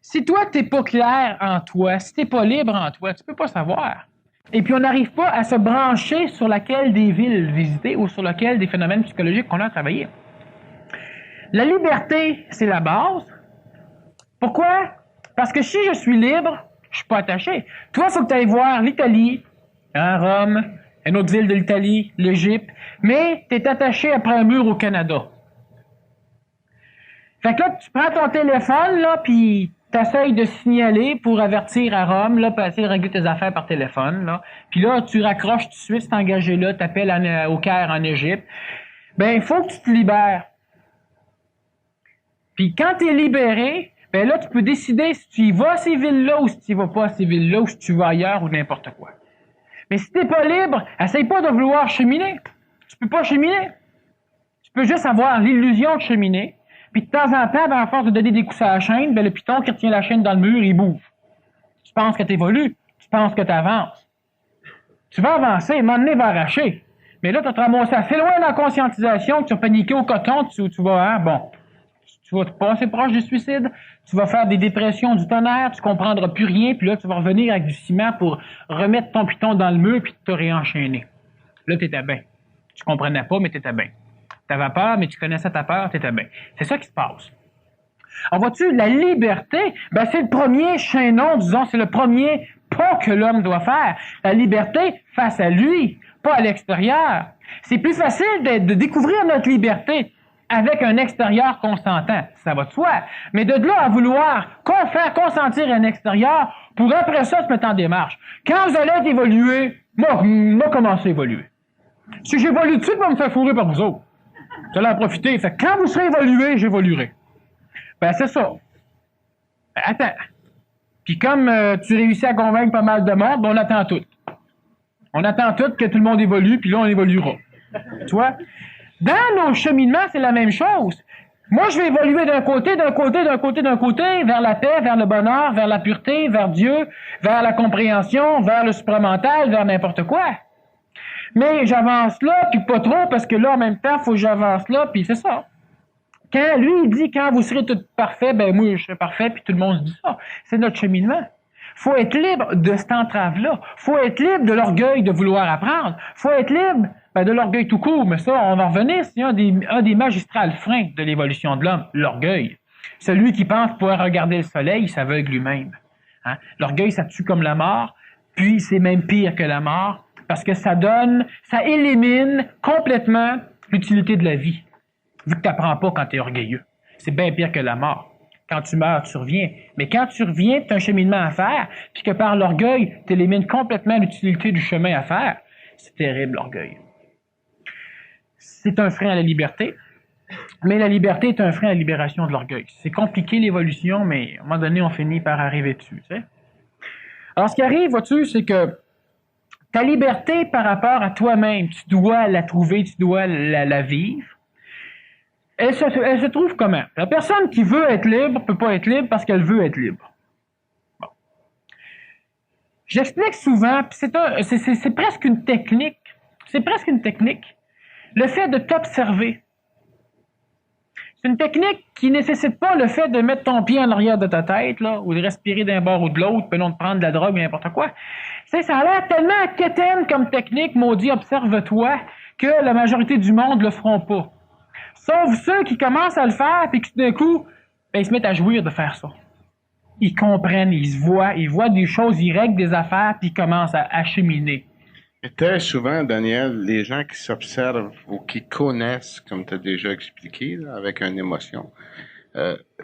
Si toi, tu n'es pas clair en toi, si tu n'es pas libre en toi, tu peux pas savoir. Et puis, on n'arrive pas à se brancher sur laquelle des villes visiter ou sur laquelle des phénomènes psychologiques qu'on a travaillé. La liberté, c'est la base. Pourquoi? Parce que si je suis libre, je suis pas attaché. Toi, il faut que tu ailles voir l'Italie, Rome, une autre ville de l'Italie, l'Égypte, mais tu es attaché après un mur au Canada. Fait que là, tu prends ton téléphone, là, puis tu essaies de signaler pour avertir à Rome, là, pour essayer de régler tes affaires par téléphone, là. Puis là, tu raccroches tout de suite, c'est engagé là, tu appelles au Caire en Égypte. Ben, il faut que tu te libères. Puis quand tu es libéré, ben là, tu peux décider si tu y vas à ces villes-là ou si tu y vas pas à ces villes-là ou si tu vas ailleurs ou n'importe quoi. Mais si t'es pas libre, essaye pas de vouloir cheminer. Tu peux pas cheminer. Tu peux juste avoir l'illusion de cheminer. Puis de temps en temps, ben, à force de donner des coups à la chaîne, ben, le piton qui retient la chaîne dans le mur, il bouge. Tu penses que tu évolues. Tu penses que tu avances. Tu vas avancer, un moment donné, va arracher. Mais là, tu vas te ramasser assez loin dans la conscientisation que tu vas paniquer au coton, tu vas, hein, bon. Tu vas te passer proche du suicide, tu vas faire des dépressions du tonnerre, tu comprendras plus rien, puis là, tu vas revenir avec du ciment pour remettre ton piton dans le mur, puis te réenchaîner. Là, t'étais bien. Tu comprenais pas, mais t'étais bien. T'avais peur, mais tu connaissais ta peur, t'étais bien. C'est ça qui se passe. Alors, vois-tu, la liberté, ben, c'est le premier chaînon, disons, c'est le premier pas que l'homme doit faire. La liberté face à lui, pas à l'extérieur. C'est plus facile de découvrir notre liberté avec un extérieur consentant, ça va de soi. Mais de là à vouloir faire consentir un extérieur pour après ça se mettre en démarche. Quand vous allez être évolué, moi commencer à évoluer. Si j'évolue tout de suite, je vais me faire fourrer par vous autres. Vous allez en profiter. Fait que quand vous serez évolué, j'évoluerai. Ben, c'est ça. Ben, attends. Puis comme tu réussis à convaincre pas mal de monde, ben, on attend tout. On attend tout que tout le monde évolue, puis là, on évoluera. Tu vois? Dans nos cheminements, c'est la même chose. Moi, je vais évoluer d'un côté, vers la paix, vers le bonheur, vers la pureté, vers Dieu, vers la compréhension, vers le supramental, vers n'importe quoi. Mais j'avance là, puis pas trop, parce que là, en même temps, il faut que j'avance là, puis c'est ça. Quand lui, il dit, quand vous serez tout parfait, ben moi, je serai parfait, puis tout le monde se dit ça. C'est notre cheminement. Faut être libre de cette entrave-là. Faut être libre de l'orgueil de vouloir apprendre. Faut être libre de l'orgueil tout court, mais ça, on va revenir, c'est un des magistrales freins de l'évolution de l'homme, l'orgueil. Celui qui pense pouvoir regarder le soleil, il s'aveugle lui-même. Hein? L'orgueil, ça tue comme la mort, puis c'est même pire que la mort, parce que ça élimine complètement l'utilité de la vie, vu que tu n'apprends pas quand tu es orgueilleux. C'est bien pire que la mort. Quand tu meurs, tu reviens. Mais quand tu reviens, tu as un cheminement à faire, puis que par l'orgueil, tu élimines complètement l'utilité du chemin à faire. C'est terrible, l'orgueil. C'est un frein à la liberté, mais la liberté est un frein à la libération de l'orgueil. C'est compliqué, l'évolution, mais à un moment donné, on finit par arriver dessus. Tu sais? Alors, ce qui arrive, vois-tu, c'est que ta liberté par rapport à toi-même, tu dois la trouver, tu dois la vivre. Elle se trouve comment? La personne qui veut être libre ne peut pas être libre parce qu'elle veut être libre. Bon. J'explique souvent, puis c'est presque une technique. C'est presque une technique. Le fait de t'observer. C'est une technique qui ne nécessite pas le fait de mettre ton pied en arrière de ta tête, là, ou de respirer d'un bord ou de l'autre, puis non de prendre de la drogue ou n'importe quoi. Tu sais, ça a l'air tellement quétaine comme technique, maudit, observe-toi, que la majorité du monde ne le feront pas. Sauf ceux qui commencent à le faire, puis qui d'un coup, ben, ils se mettent à jouir de faire ça. Ils comprennent, ils voient des choses, ils règlent des affaires, puis ils commencent à cheminer. Et très souvent, Daniel, les gens qui s'observent ou qui connaissent, comme tu as déjà expliqué, là, avec une émotion,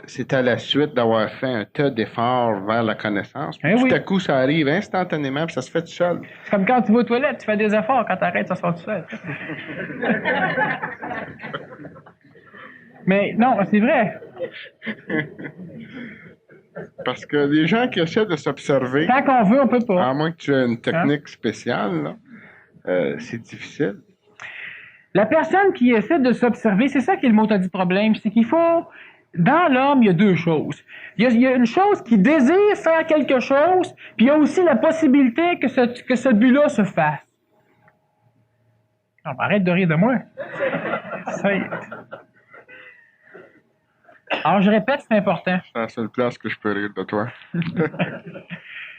c'est à la suite d'avoir fait un tas d'efforts vers la connaissance. Puis tout à coup, ça arrive instantanément, puis ça se fait tout seul. C'est comme quand tu vas aux toilettes, tu fais des efforts, quand tu arrêtes, ça se fait tout seul. Mais non, c'est vrai. Parce que les gens qui essaient de s'observer... Tant qu'on veut, on peut pas. À moins que tu aies une technique spéciale, là, c'est difficile. La personne qui essaie de s'observer, c'est ça qui est le mot du problème, c'est qu'il faut... Dans l'homme, il y a deux choses. Il y a une chose qui désire faire quelque chose, puis il y a aussi la possibilité que ce but-là se fasse. Non, arrête de rire de moi. Alors, je répète, c'est important. C'est la seule place que je peux rire de toi.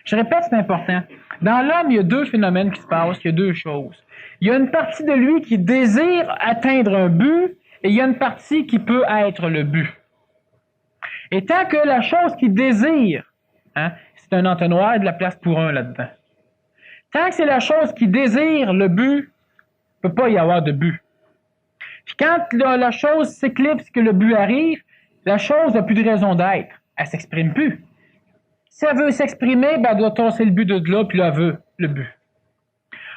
Je répète, c'est important. Dans l'homme, il y a deux phénomènes qui se passent, il y a deux choses. Il y a une partie de lui qui désire atteindre un but, et il y a une partie qui peut être le but. Et tant que la chose qu'il désire, c'est un entonnoir et de la place pour un là-dedans. Tant que c'est la chose qui désire le but, il ne peut pas y avoir de but. Puis quand la chose s'éclipse, que le but arrive, la chose n'a plus de raison d'être. Elle ne s'exprime plus. Si elle veut s'exprimer, ben elle doit tasser le but de là, puis là, elle veut le but.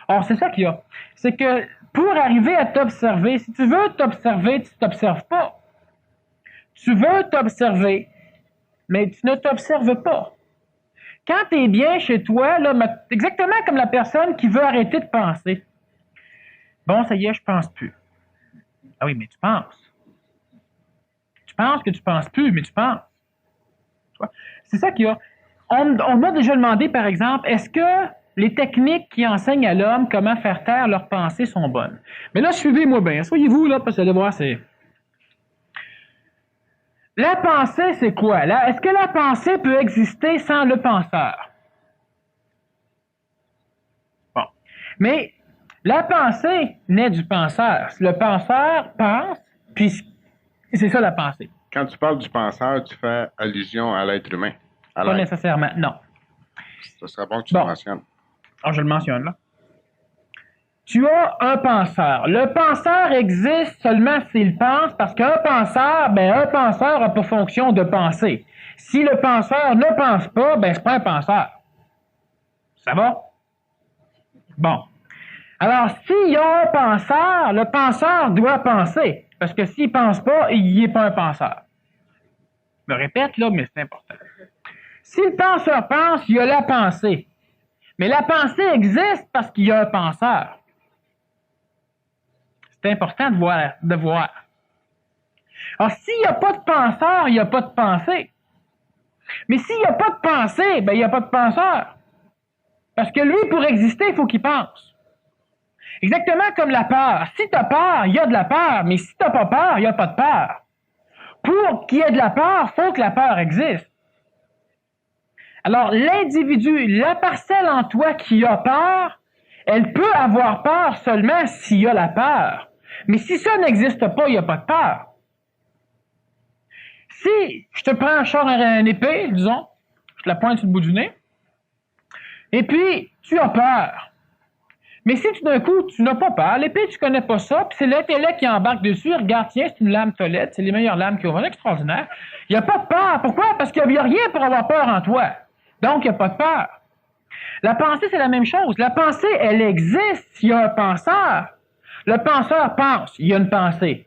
Or, c'est ça qu'il y a. C'est que pour arriver à t'observer, si tu veux t'observer, tu ne t'observes pas. Tu veux t'observer, mais tu ne t'observes pas. Quand tu es bien chez toi, là, exactement comme la personne qui veut arrêter de penser. Bon, ça y est, je pense plus. Ah oui, mais tu penses. Tu penses que tu penses plus, mais tu penses. C'est ça qu'il y a. On m'a déjà demandé, par exemple, est-ce que les techniques qui enseignent à l'homme comment faire taire leurs pensées sont bonnes? Mais là, suivez-moi bien. Soyez-vous là, parce que vous allez voir, c'est... La pensée, c'est quoi? Est-ce que la pensée peut exister sans le penseur? Bon. Mais la pensée naît du penseur. Le penseur pense, puis c'est ça la pensée. Quand tu parles du penseur, tu fais allusion à l'être humain. Pas nécessairement, non. Ça serait bon que tu le mentionnes. Alors, je le mentionne là. Tu as un penseur. Le penseur existe seulement s'il pense, parce qu'un penseur, un penseur a pour fonction de penser. Si le penseur ne pense pas, c'est pas un penseur. Ça va? Bon. Alors, s'il y a un penseur, le penseur doit penser. Parce que s'il pense pas, il n'est pas un penseur. Je me répète là, mais c'est important. Si le penseur pense, il y a la pensée. Mais la pensée existe parce qu'il y a un penseur. C'est important de voir. Alors, s'il n'y a pas de penseur, il n'y a pas de pensée. Mais s'il n'y a pas de pensée, il n'y a pas de penseur. Parce que lui, pour exister, il faut qu'il pense. Exactement comme la peur. Si tu as peur, il y a de la peur. Mais si tu n'as pas peur, il n'y a pas de peur. Pour qu'il y ait de la peur, il faut que la peur existe. Alors, l'individu, la parcelle en toi qui a peur, elle peut avoir peur seulement s'il y a la peur. Mais si ça n'existe pas, il n'y a pas de peur. Si je te prends une épée, disons, je te la pointe sur le bout du nez, et puis tu as peur. Mais si tout d'un coup, tu n'as pas peur, l'épée, tu ne connais pas ça, puis c'est l'intellect qui embarque dessus, regarde, tiens, c'est une lame Tolette, c'est les meilleures lames qui ont, c'est extraordinaire. Il n'y a pas de peur. Pourquoi? Parce qu'il n'y a rien pour avoir peur en toi. Donc, il n'y a pas de peur. La pensée, c'est la même chose. La pensée, elle existe s'il y a un penseur. Le penseur pense, il y a une pensée.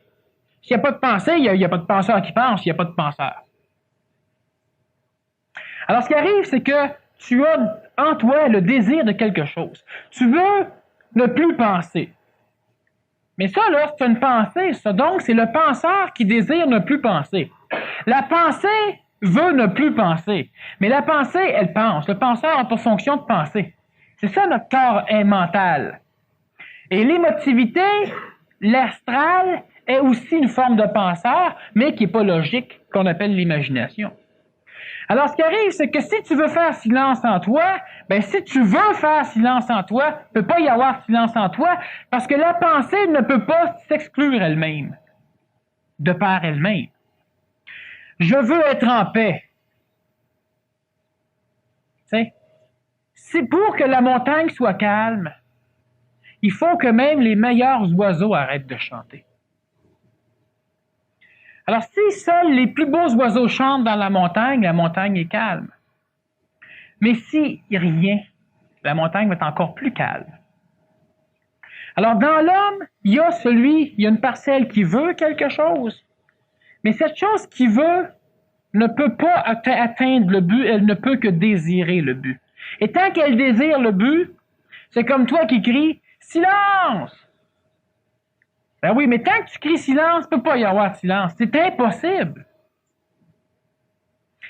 S'il n'y a pas de pensée, il n'y a pas de penseur qui pense, il n'y a pas de penseur. Alors, ce qui arrive, c'est que tu as en toi le désir de quelque chose. Tu veux ne plus penser. Mais ça, là, c'est une pensée, ça. Donc, c'est le penseur qui désire ne plus penser. La pensée veut ne plus penser. Mais la pensée, elle pense. Le penseur a pour fonction de penser. C'est ça, notre corps est mental. Et l'émotivité, l'astral, est aussi une forme de penseur, mais qui n'est pas logique, qu'on appelle l'imagination. Alors, ce qui arrive, c'est que si tu veux faire silence en toi, si tu veux faire silence en toi, il ne peut pas y avoir silence en toi, parce que la pensée ne peut pas s'exclure elle-même, de par elle-même. Je veux être en paix. Tu sais, c'est pour que la montagne soit calme, il faut que même les meilleurs oiseaux arrêtent de chanter. Alors, si seuls les plus beaux oiseaux chantent dans la montagne est calme. Mais si rien, la montagne va être encore plus calme. Alors, dans l'homme, il y a une parcelle qui veut quelque chose, mais cette chose qui veut ne peut pas atteindre le but, elle ne peut que désirer le but. Et tant qu'elle désire le but, c'est comme toi qui cries « Silence !» Ben oui, mais tant que tu cries « Silence », il ne peut pas y avoir de silence. C'est impossible.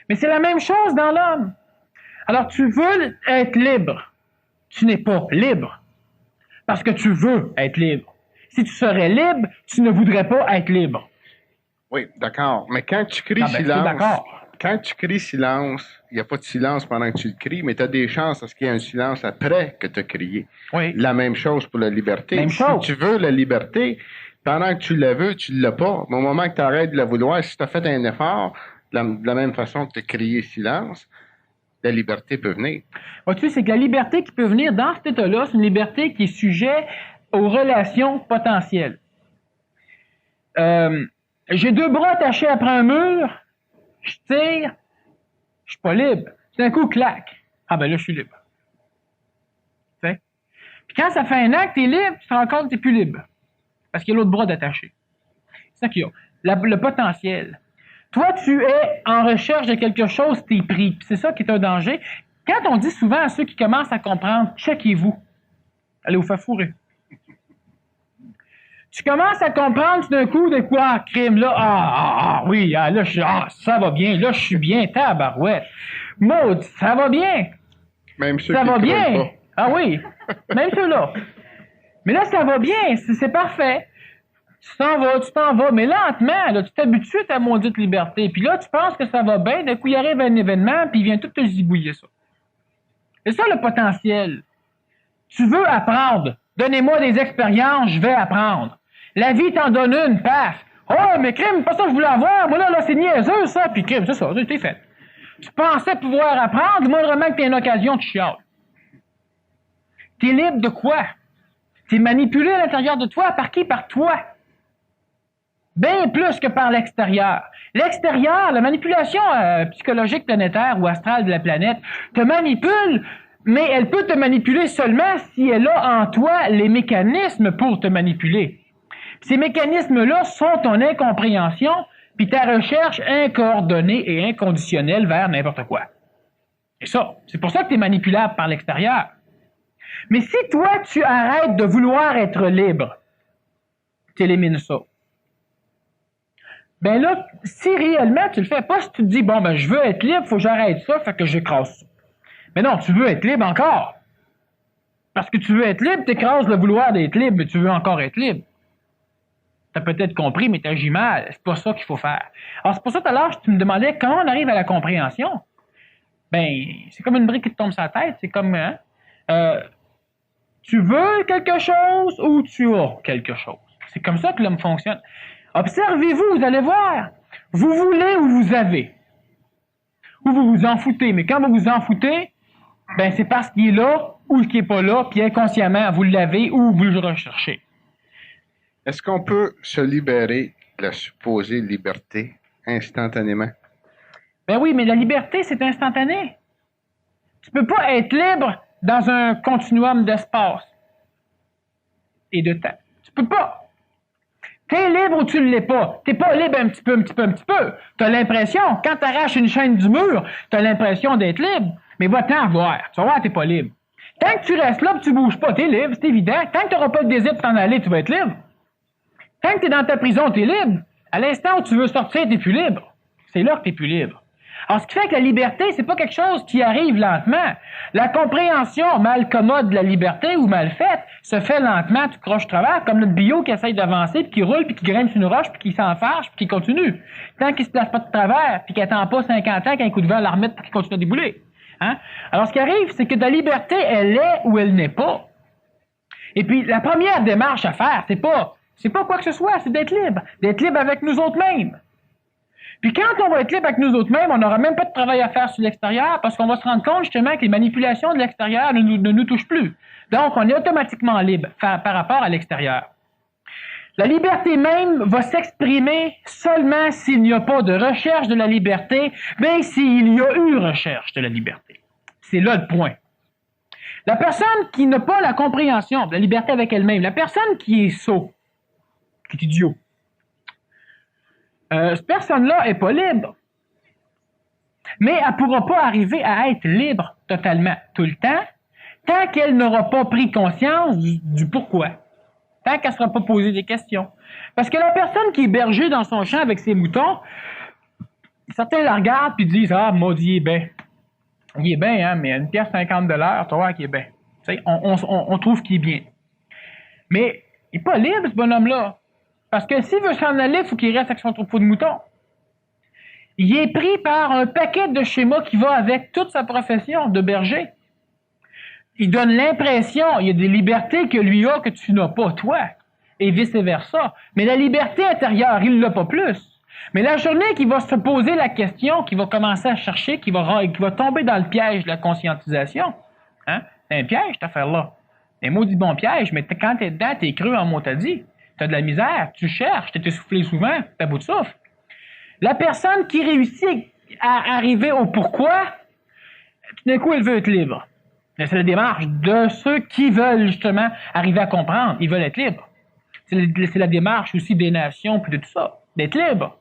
Mais c'est la même chose dans l'homme. Alors, tu veux être libre. Tu n'es pas libre. Parce que tu veux être libre. Si tu serais libre, tu ne voudrais pas être libre. Oui, d'accord. Mais quand tu cries silence, il n'y a pas de silence pendant que tu le cries, mais tu as des chances à ce qu'il y ait un silence après que tu as crié. Oui. La même chose pour la liberté. Même chose. Si tu veux la liberté, pendant que tu la veux, tu ne l'as pas. Mais au moment que tu arrêtes de la vouloir, si tu as fait un effort, de la même façon que tu as crié silence, la liberté peut venir. Vois-tu, c'est que la liberté qui peut venir dans cet état-là, c'est une liberté qui est sujet aux relations potentielles. J'ai 2 bras attachés après un mur, je tire, je suis pas libre. D'un coup, clac. Ah ben là, je suis libre. Tu sais? Puis quand ça fait un an que tu es libre, tu te rends compte que tu n'es plus libre. Parce qu'il y a l'autre bras d'attaché. C'est ça qu'il y a. Le potentiel. Toi, tu es en recherche de quelque chose, tu es pris. Puis c'est ça qui est un danger. Quand on dit souvent à ceux qui commencent à comprendre, checkez-vous. Allez vous faire fourrer. Tu commences à comprendre tout d'un coup de quoi, crime, là, oui, là, ça va bien, là, je suis bien, tabarouette. Maud, ça va bien. Même ceux ça qui va bien. Pas. Ah oui, même ceux-là. Mais là, ça va bien, c'est parfait. Tu t'en vas, mais lentement, là, tu t'habitues à ta maudite liberté. Puis là, tu penses que ça va bien, d'un coup, il arrive un événement, puis il vient tout te zibouiller ça. C'est ça le potentiel. Tu veux apprendre. Donnez-moi des expériences, je vais apprendre. La vie t'en donne une, paf. Oh, mais crime, pas ça que je voulais avoir. Moi, là, c'est niaiseux, ça. Puis crime, c'est ça, t'es fait. Tu pensais pouvoir apprendre, du moindrement que tu as une occasion, tu chiales. T'es libre de quoi? T'es manipulé à l'intérieur de toi. Par qui? Par toi. Bien plus que par l'extérieur. L'extérieur, la manipulation psychologique planétaire ou astrale de la planète, te manipule, mais elle peut te manipuler seulement si elle a en toi les mécanismes pour te manipuler. Ces mécanismes-là sont ton incompréhension, puis ta recherche incoordonnée et inconditionnelle vers n'importe quoi. Et ça, c'est pour ça que tu es manipulable par l'extérieur. Mais si toi, tu arrêtes de vouloir être libre, tu élimines ça. Ben là, si réellement tu le fais pas, si tu te dis, bon, ben je veux être libre, faut que j'arrête ça, fait que j'écrase ça. Mais non, tu veux être libre encore. Parce que tu veux être libre, tu écrases le vouloir d'être libre, mais tu veux encore être libre. Tu as peut-être compris, mais tu agis mal. C'est pas ça qu'il faut faire. Alors, c'est pour ça tout à l'heure, tu me demandais comment on arrive à la compréhension. Ben, c'est comme une brique qui te tombe sur la tête. C'est comme, tu veux quelque chose ou tu as quelque chose. C'est comme ça que l'homme fonctionne. Observez-vous, vous allez voir. Vous voulez ou vous avez. Ou vous vous en foutez. Mais quand vous vous en foutez, ben c'est parce qu'il est là ou qu'il n'est pas là, puis inconsciemment, vous l'avez ou vous le recherchez. Est-ce qu'on peut se libérer de la supposée liberté instantanément? Ben oui, mais la liberté, c'est instantané. Tu peux pas être libre dans un continuum d'espace et de temps. Tu peux pas. T'es libre ou tu ne l'es pas. T'es pas libre un petit peu. T'as l'impression, quand t'arraches une chaîne du mur, t'as l'impression d'être libre, mais va-t'en voir. Tu vas voir, t'es pas libre. Tant que tu restes là et tu bouges pas, t'es libre, c'est évident. Tant que t'auras pas le désir de t'en aller, tu vas être libre. Tant que t'es dans ta prison, t'es libre. À l'instant où tu veux sortir, t'es plus libre. C'est là que t'es plus libre. Alors, ce qui fait que la liberté, c'est pas quelque chose qui arrive lentement. La compréhension mal commode de la liberté ou mal faite se fait lentement, tu croches travers, comme notre bio qui essaye d'avancer, puis qui roule, puis qui grimpe sur une roche, puis qui s'enfarge, puis qui continue. Tant qu'il se place pas de travers, puis qu'il attend pas 50 ans qu'un coup de vent la remette pour qu'il continue à débouler. Hein? Alors, ce qui arrive, c'est que ta liberté, elle est ou elle n'est pas. Et puis, la première démarche à faire, c'est pas quoi que ce soit, c'est d'être libre avec nous autres mêmes. Puis quand on va être libre avec nous autres mêmes, on n'aura même pas de travail à faire sur l'extérieur parce qu'on va se rendre compte justement que les manipulations de l'extérieur ne nous touchent plus. Donc, on est automatiquement libre par rapport à l'extérieur. La liberté même va s'exprimer seulement s'il n'y a pas de recherche de la liberté, mais s'il y a eu recherche de la liberté. C'est là le point. La personne qui n'a pas la compréhension de la liberté avec elle-même, la personne qui est sot, qui est idiot, cette personne-là n'est pas libre. Mais elle ne pourra pas arriver à être libre totalement tout le temps tant qu'elle n'aura pas pris conscience du pourquoi. Tant qu'elle ne sera pas posée des questions. Parce que la personne qui est berger dans son champ avec ses moutons, certains la regardent et disent « Ah, maudit, il est bien. Il est bien, hein, mais à 1,50 $, tu vois qu'il est bien. » On trouve qu'il est bien. Mais il n'est pas libre, ce bonhomme-là. Parce que s'il veut s'en aller, il faut qu'il reste avec son troupeau de moutons. Il est pris par un paquet de schémas qui va avec toute sa profession de berger. Il donne l'impression, il y a des libertés que lui a que tu n'as pas, toi, et vice-versa. Mais la liberté intérieure, il ne l'a pas plus. Mais la journée qu'il va se poser la question, qu'il va commencer à chercher, qu'il va tomber dans le piège de la conscientisation, hein? C'est un piège, cette affaire-là. Un maudit bon piège, mais quand t'es dedans, t'es creux en mot t'as dit. T'as de la misère, tu cherches, t'es essoufflé souvent, t'as bout de souffle. La personne qui réussit à arriver au pourquoi, tout d'un coup, elle veut être libre. C'est la démarche de ceux qui veulent justement arriver à comprendre. Ils veulent être libres. C'est la démarche aussi des nations puis de tout ça, d'être libre.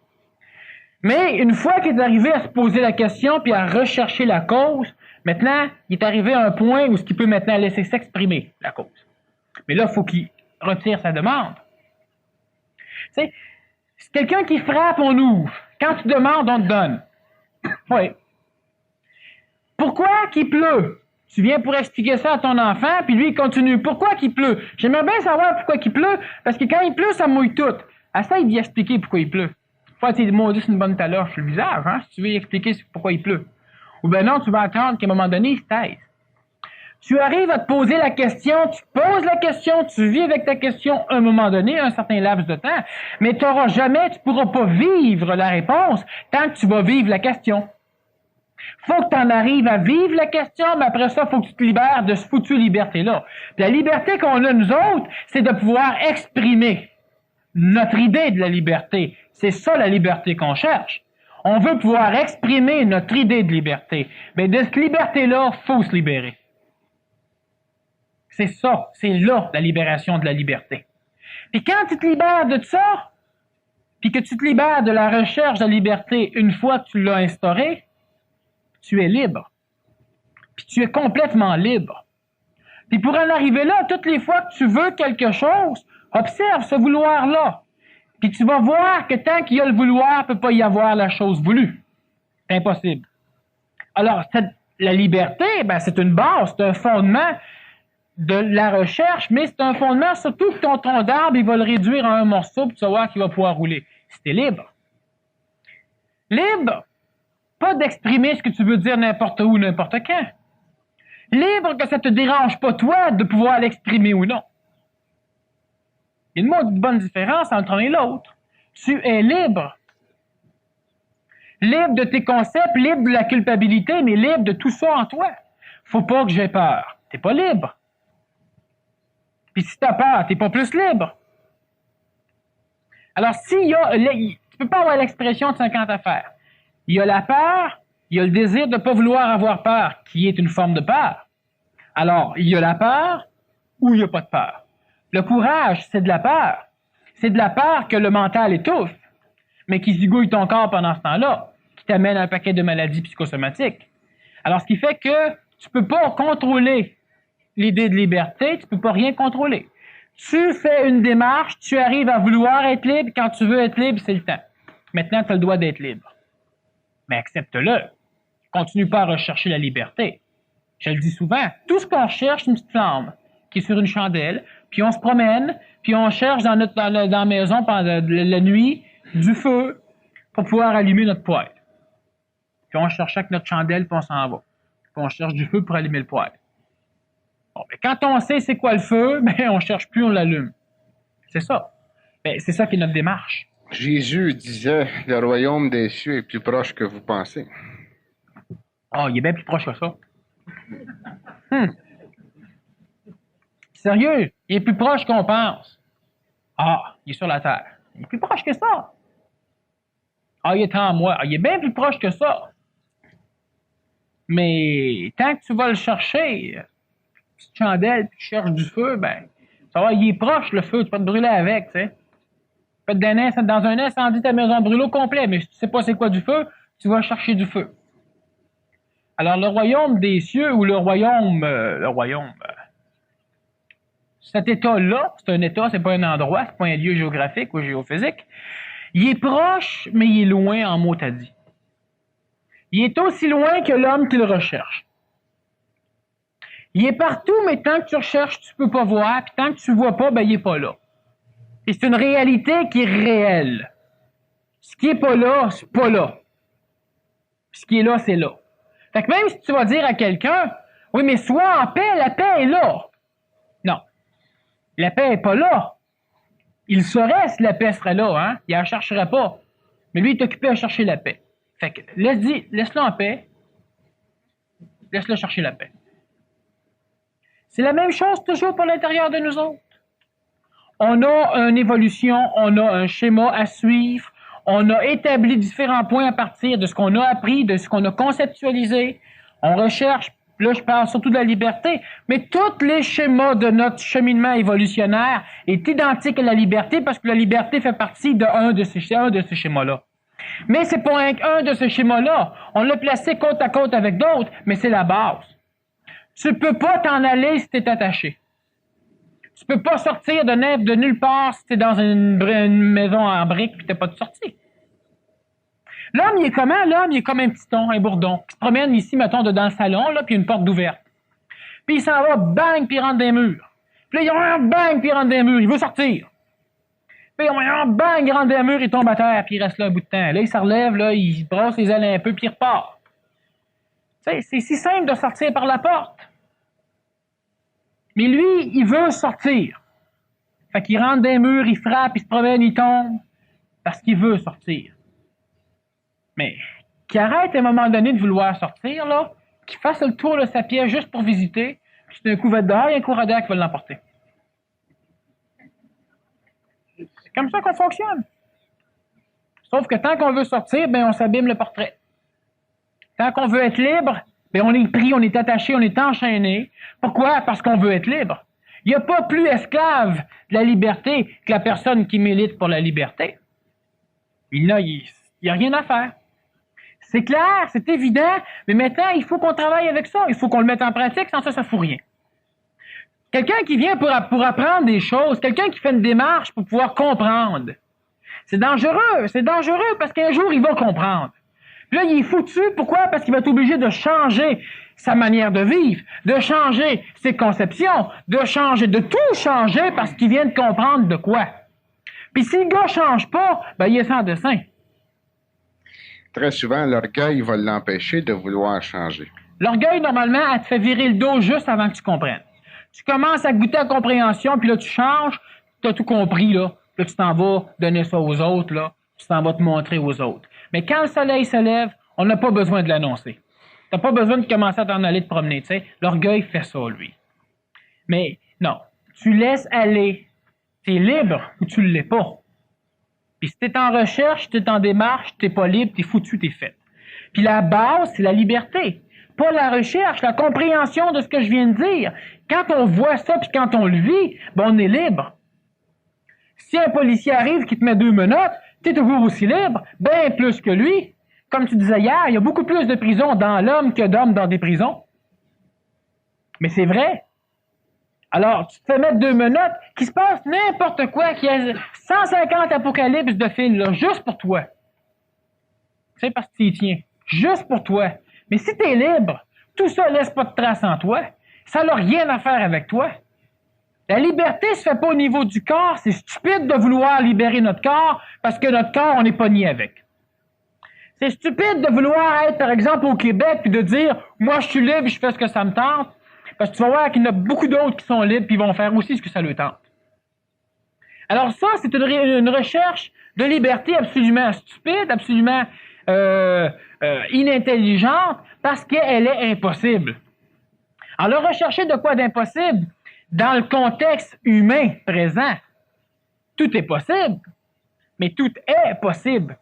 Mais une fois qu'il est arrivé à se poser la question puis à rechercher la cause, maintenant, il est arrivé à un point où il peut maintenant laisser s'exprimer la cause. Mais là, il faut qu'il retire sa demande. Tu sais, c'est quelqu'un qui frappe, on ouvre. Quand tu demandes, on te donne. Oui. Pourquoi qu'il pleut? Tu viens pour expliquer ça à ton enfant, puis lui, il continue. Pourquoi qu'il pleut? J'aimerais bien savoir pourquoi il pleut, parce que quand il pleut, ça mouille tout. Essaye d'y expliquer pourquoi il pleut. Faut dire, maudit, c'est une bonne taloche sur le visage, hein, si tu veux y expliquer pourquoi il pleut. Ou ben non, tu vas attendre qu'à un moment donné, il se taise. Tu arrives à te poser la question, tu poses la question, tu vis avec ta question à un moment donné, un certain laps de temps, mais tu pourras pas vivre la réponse tant que tu vas vivre la question. Faut que tu en arrives à vivre la question, mais après ça, faut que tu te libères de ce foutu liberté-là. Puis la liberté qu'on a, nous autres, c'est de pouvoir exprimer notre idée de la liberté. C'est ça, la liberté qu'on cherche. On veut pouvoir exprimer notre idée de liberté. Mais de cette liberté-là, faut se libérer. C'est ça, c'est là la libération de la liberté. Puis quand tu te libères de ça, puis que tu te libères de la recherche de la liberté une fois que tu l'as instaurée, tu es libre. Puis tu es complètement libre. Puis pour en arriver là, toutes les fois que tu veux quelque chose, observe ce vouloir-là. Puis tu vas voir que tant qu'il y a le vouloir, il ne peut pas y avoir la chose voulue. C'est impossible. Alors, la liberté, ben, c'est une base, c'est un fondement de la recherche, mais c'est un fondement surtout que ton tronc d'arbre, il va le réduire à un morceau, puis tu vas voir qu'il va pouvoir rouler. Si t'es libre. Libre, pas d'exprimer ce que tu veux dire n'importe où, n'importe quand. Libre que ça te dérange pas, toi, de pouvoir l'exprimer ou non. Il y a une bonne différence entre un et l'autre. Tu es libre. Libre de tes concepts, libre de la culpabilité, mais libre de tout ça en toi. Faut pas que j'aie peur. T'es pas libre. Puis si t'as peur, t'es pas plus libre. Alors, tu peux pas avoir l'expression de 50 affaires. Il y a la peur, il y a le désir de ne pas vouloir avoir peur, qui est une forme de peur. Alors, il y a la peur ou il n'y a pas de peur. Le courage, c'est de la peur. C'est de la peur que le mental étouffe, mais qui zigouille ton corps pendant ce temps-là, qui t'amène à un paquet de maladies psychosomatiques. Alors, ce qui fait que tu peux pas contrôler l'idée de liberté, tu peux pas rien contrôler. Tu fais une démarche, tu arrives à vouloir être libre, quand tu veux être libre, c'est le temps. Maintenant, tu as le droit d'être libre. Mais accepte-le. Continue pas à rechercher la liberté. Je le dis souvent, tout ce qu'on cherche, c'est une petite flamme qui est sur une chandelle, puis on se promène, puis on cherche dans la maison pendant la nuit du feu pour pouvoir allumer notre poêle. Puis on cherche avec notre chandelle, puis on s'en va. Puis on cherche du feu pour allumer le poêle. Bon, mais quand on sait c'est quoi le feu, ben on cherche plus, on l'allume. C'est ça. Ben, c'est ça qui est notre démarche. Jésus disait, le royaume des cieux est plus proche que vous pensez. Ah, il est bien plus proche que ça. Sérieux, il est plus proche qu'on pense. Ah, il est sur la terre. Il est plus proche que ça. Ah, il est en moi. Ah, il est bien plus proche que ça. Mais tant que tu vas le chercher, petite chandelle, puis tu cherches du feu, ben, ça va, il est proche le feu, tu peux te brûler avec, tu sais. Tu peux te donner dans un incendie ta maison brûle au complet, mais si tu sais pas c'est quoi du feu, tu vas chercher du feu. Alors le royaume des cieux ou le royaume, cet état-là, c'est un état, c'est pas un endroit, c'est pas un lieu géographique ou géophysique. Il est proche, mais il est loin en mot à dit. Il est aussi loin que l'homme qui le recherche. Il est partout, mais tant que tu recherches, tu peux pas voir, puis tant que tu vois pas, ben il est pas là. Et c'est une réalité qui est réelle. Ce qui est pas là, c'est pas là. Puis ce qui est là, c'est là. Fait que même si tu vas dire à quelqu'un, oui, mais sois en paix, la paix est là. Non. La paix est pas là. Il saurait si la paix serait là, hein. Il la chercherait pas. Mais lui, il est occupé à chercher la paix. Fait que laisse-le en paix. Laisse-le chercher la paix. C'est la même chose toujours pour l'intérieur de nous autres. On a une évolution, on a un schéma à suivre, on a établi différents points à partir de ce qu'on a appris, de ce qu'on a conceptualisé. On recherche, là je parle surtout de la liberté, mais tous les schémas de notre cheminement évolutionnaire est identique à la liberté parce que la liberté fait partie d'un de ces schémas-là. Mais c'est pas un de ces schémas-là. On l'a placé côte à côte avec d'autres, mais c'est la base. Tu peux pas t'en aller si t'es attaché. Tu peux pas sortir de nulle part si t'es dans une maison en briques pis t'as pas de sortie. L'homme, il est comment? L'homme, il est comme un petit thon, un bourdon, qui se promène ici, mettons, dans le salon, là, puis il y a une porte d'ouverte. Puis il s'en va, bang, puis il rentre dans les murs. Puis là, il y a un bang, puis il rentre dans les murs. Il veut sortir. Puis il y a un bang, il rentre dans les murs, il tombe à terre, puis il reste là un bout de temps. Là, il se relève, là, il brasse les ailes un peu, puis il repart. Tu sais, c'est si simple de sortir par la porte. Mais lui, il veut sortir. Fait qu'il rentre dans les murs, il frappe, il se promène, il tombe, parce qu'il veut sortir. Mais qu'il arrête à un moment donné de vouloir sortir, là, qu'il fasse le tour de sa pièce juste pour visiter, puis d'un coup, va dehors, il y a un courant d'air qui va l'emporter. C'est comme ça qu'on fonctionne. Sauf que tant qu'on veut sortir, ben on s'abîme le portrait. Tant qu'on veut être libre, ben on est pris, on est attaché, on est enchaîné. Pourquoi? Parce qu'on veut être libre. Il n'y a pas plus esclave de la liberté que la personne qui milite pour la liberté. Il n'y a rien à faire. C'est clair, c'est évident, mais maintenant, il faut qu'on travaille avec ça. Il faut qu'on le mette en pratique, sans ça, ça ne fout rien. Quelqu'un qui vient pour apprendre des choses, quelqu'un qui fait une démarche pour pouvoir comprendre, c'est dangereux parce qu'un jour, il va comprendre. Puis là, il est foutu. Pourquoi? Parce qu'il va être obligé de changer sa manière de vivre, de changer ses conceptions, de tout changer parce qu'il vient de comprendre de quoi. Puis si le gars change pas, ben il est sans dessin. Très souvent, l'orgueil va l'empêcher de vouloir changer. L'orgueil, normalement, elle te fait virer le dos juste avant que tu comprennes. Tu commences à goûter à la compréhension, puis là, tu changes, tu as tout compris, là. Là, tu t'en vas donner ça aux autres, là. Tu t'en vas te montrer aux autres. Mais quand le soleil se lève, on n'a pas besoin de l'annoncer. T'as pas besoin de commencer à t'en aller te promener, tu sais. L'orgueil fait ça, lui. Mais non, tu laisses aller. T'es libre ou tu l'es pas. Puis si t'es en recherche, t'es en démarche, t'es pas libre, t'es foutu, t'es fait. Puis la base, c'est la liberté. Pas la recherche, la compréhension de ce que je viens de dire. Quand on voit ça, puis quand on le vit, ben on est libre. Si un policier arrive qui te met 2 menottes, t'es toujours aussi libre, bien plus que lui. Comme tu disais hier, il y a beaucoup plus de prisons dans l'homme que d'hommes dans des prisons. Mais c'est vrai. Alors, tu te fais mettre 2 menottes, qu'il se passe n'importe quoi, qu'il y a 150 apocalypses de fil, là, juste pour toi. C'est parce que tu y tiens. Juste pour toi. Mais si tu es libre, tout ça laisse pas de trace en toi. Ça n'a rien à faire avec toi. La liberté se fait pas au niveau du corps. C'est stupide de vouloir libérer notre corps parce que notre corps, on n'est pas nié avec. C'est stupide de vouloir être, par exemple, au Québec puis de dire « Moi, je suis libre, je fais ce que ça me tente. » Parce que tu vas voir qu'il y en a beaucoup d'autres qui sont libres puis ils vont faire aussi ce que ça leur tente. Alors ça, c'est une recherche de liberté absolument stupide, absolument inintelligente, parce qu'elle est impossible. Alors, rechercher de quoi d'impossible dans le contexte humain présent, tout est possible, mais tout est possible.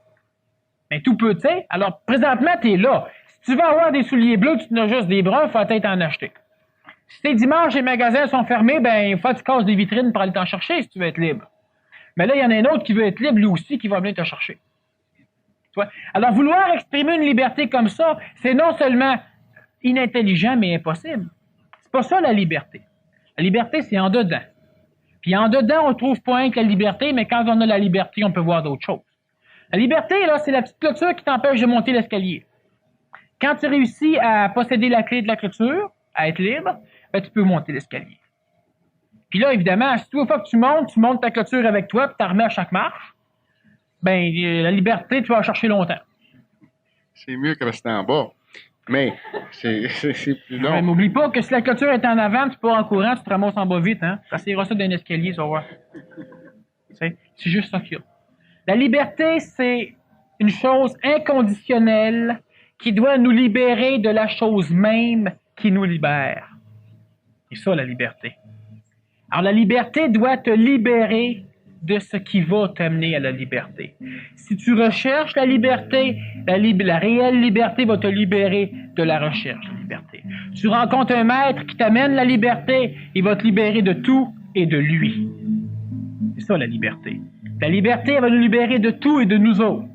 Mais tout peut, tu sais. Alors, présentement, tu es là. Si tu veux avoir des souliers bleus, tu n'as juste des bruns, il faut peut-être en acheter. Si c'est dimanche, les magasins sont fermés, ben, il faut que tu casses des vitrines pour aller t'en chercher si tu veux être libre. Mais là, il y en a un autre qui veut être libre, lui aussi, qui va venir te chercher. Tu vois? Alors, vouloir exprimer une liberté comme ça, c'est non seulement inintelligent, mais impossible. C'est pas ça, la liberté. La liberté, c'est en dedans. Puis en dedans, on trouve pas rien que la liberté, mais quand on a la liberté, on peut voir d'autres choses. La liberté, là, c'est la petite clôture qui t'empêche de monter l'escalier. Quand tu réussis à posséder la clé de la clôture, à être libre, ben, tu peux monter l'escalier. Puis là, évidemment, si toute fois que tu montes ta clôture avec toi, puis tu la remets à chaque marche, ben, la liberté, tu vas la chercher longtemps. C'est mieux que rester en bas. Mais, c'est plus long. Mais n'oublie pas que si la clôture est en avant, tu pars en courant, tu te ramasses en bas vite, hein. Tu essaieras ça d'un escalier, tu vas voir. C'est juste ça qu'il y a. La liberté, c'est une chose inconditionnelle qui doit nous libérer de la chose même qui nous libère. C'est ça, la liberté. Alors, la liberté doit te libérer de ce qui va t'amener à la liberté. Si tu recherches la liberté, la réelle liberté va te libérer de la recherche de liberté. Tu rencontres un maître qui t'amène la liberté, il va te libérer de tout et de lui. C'est ça, la liberté. La liberté, elle va nous libérer de tout et de nous autres.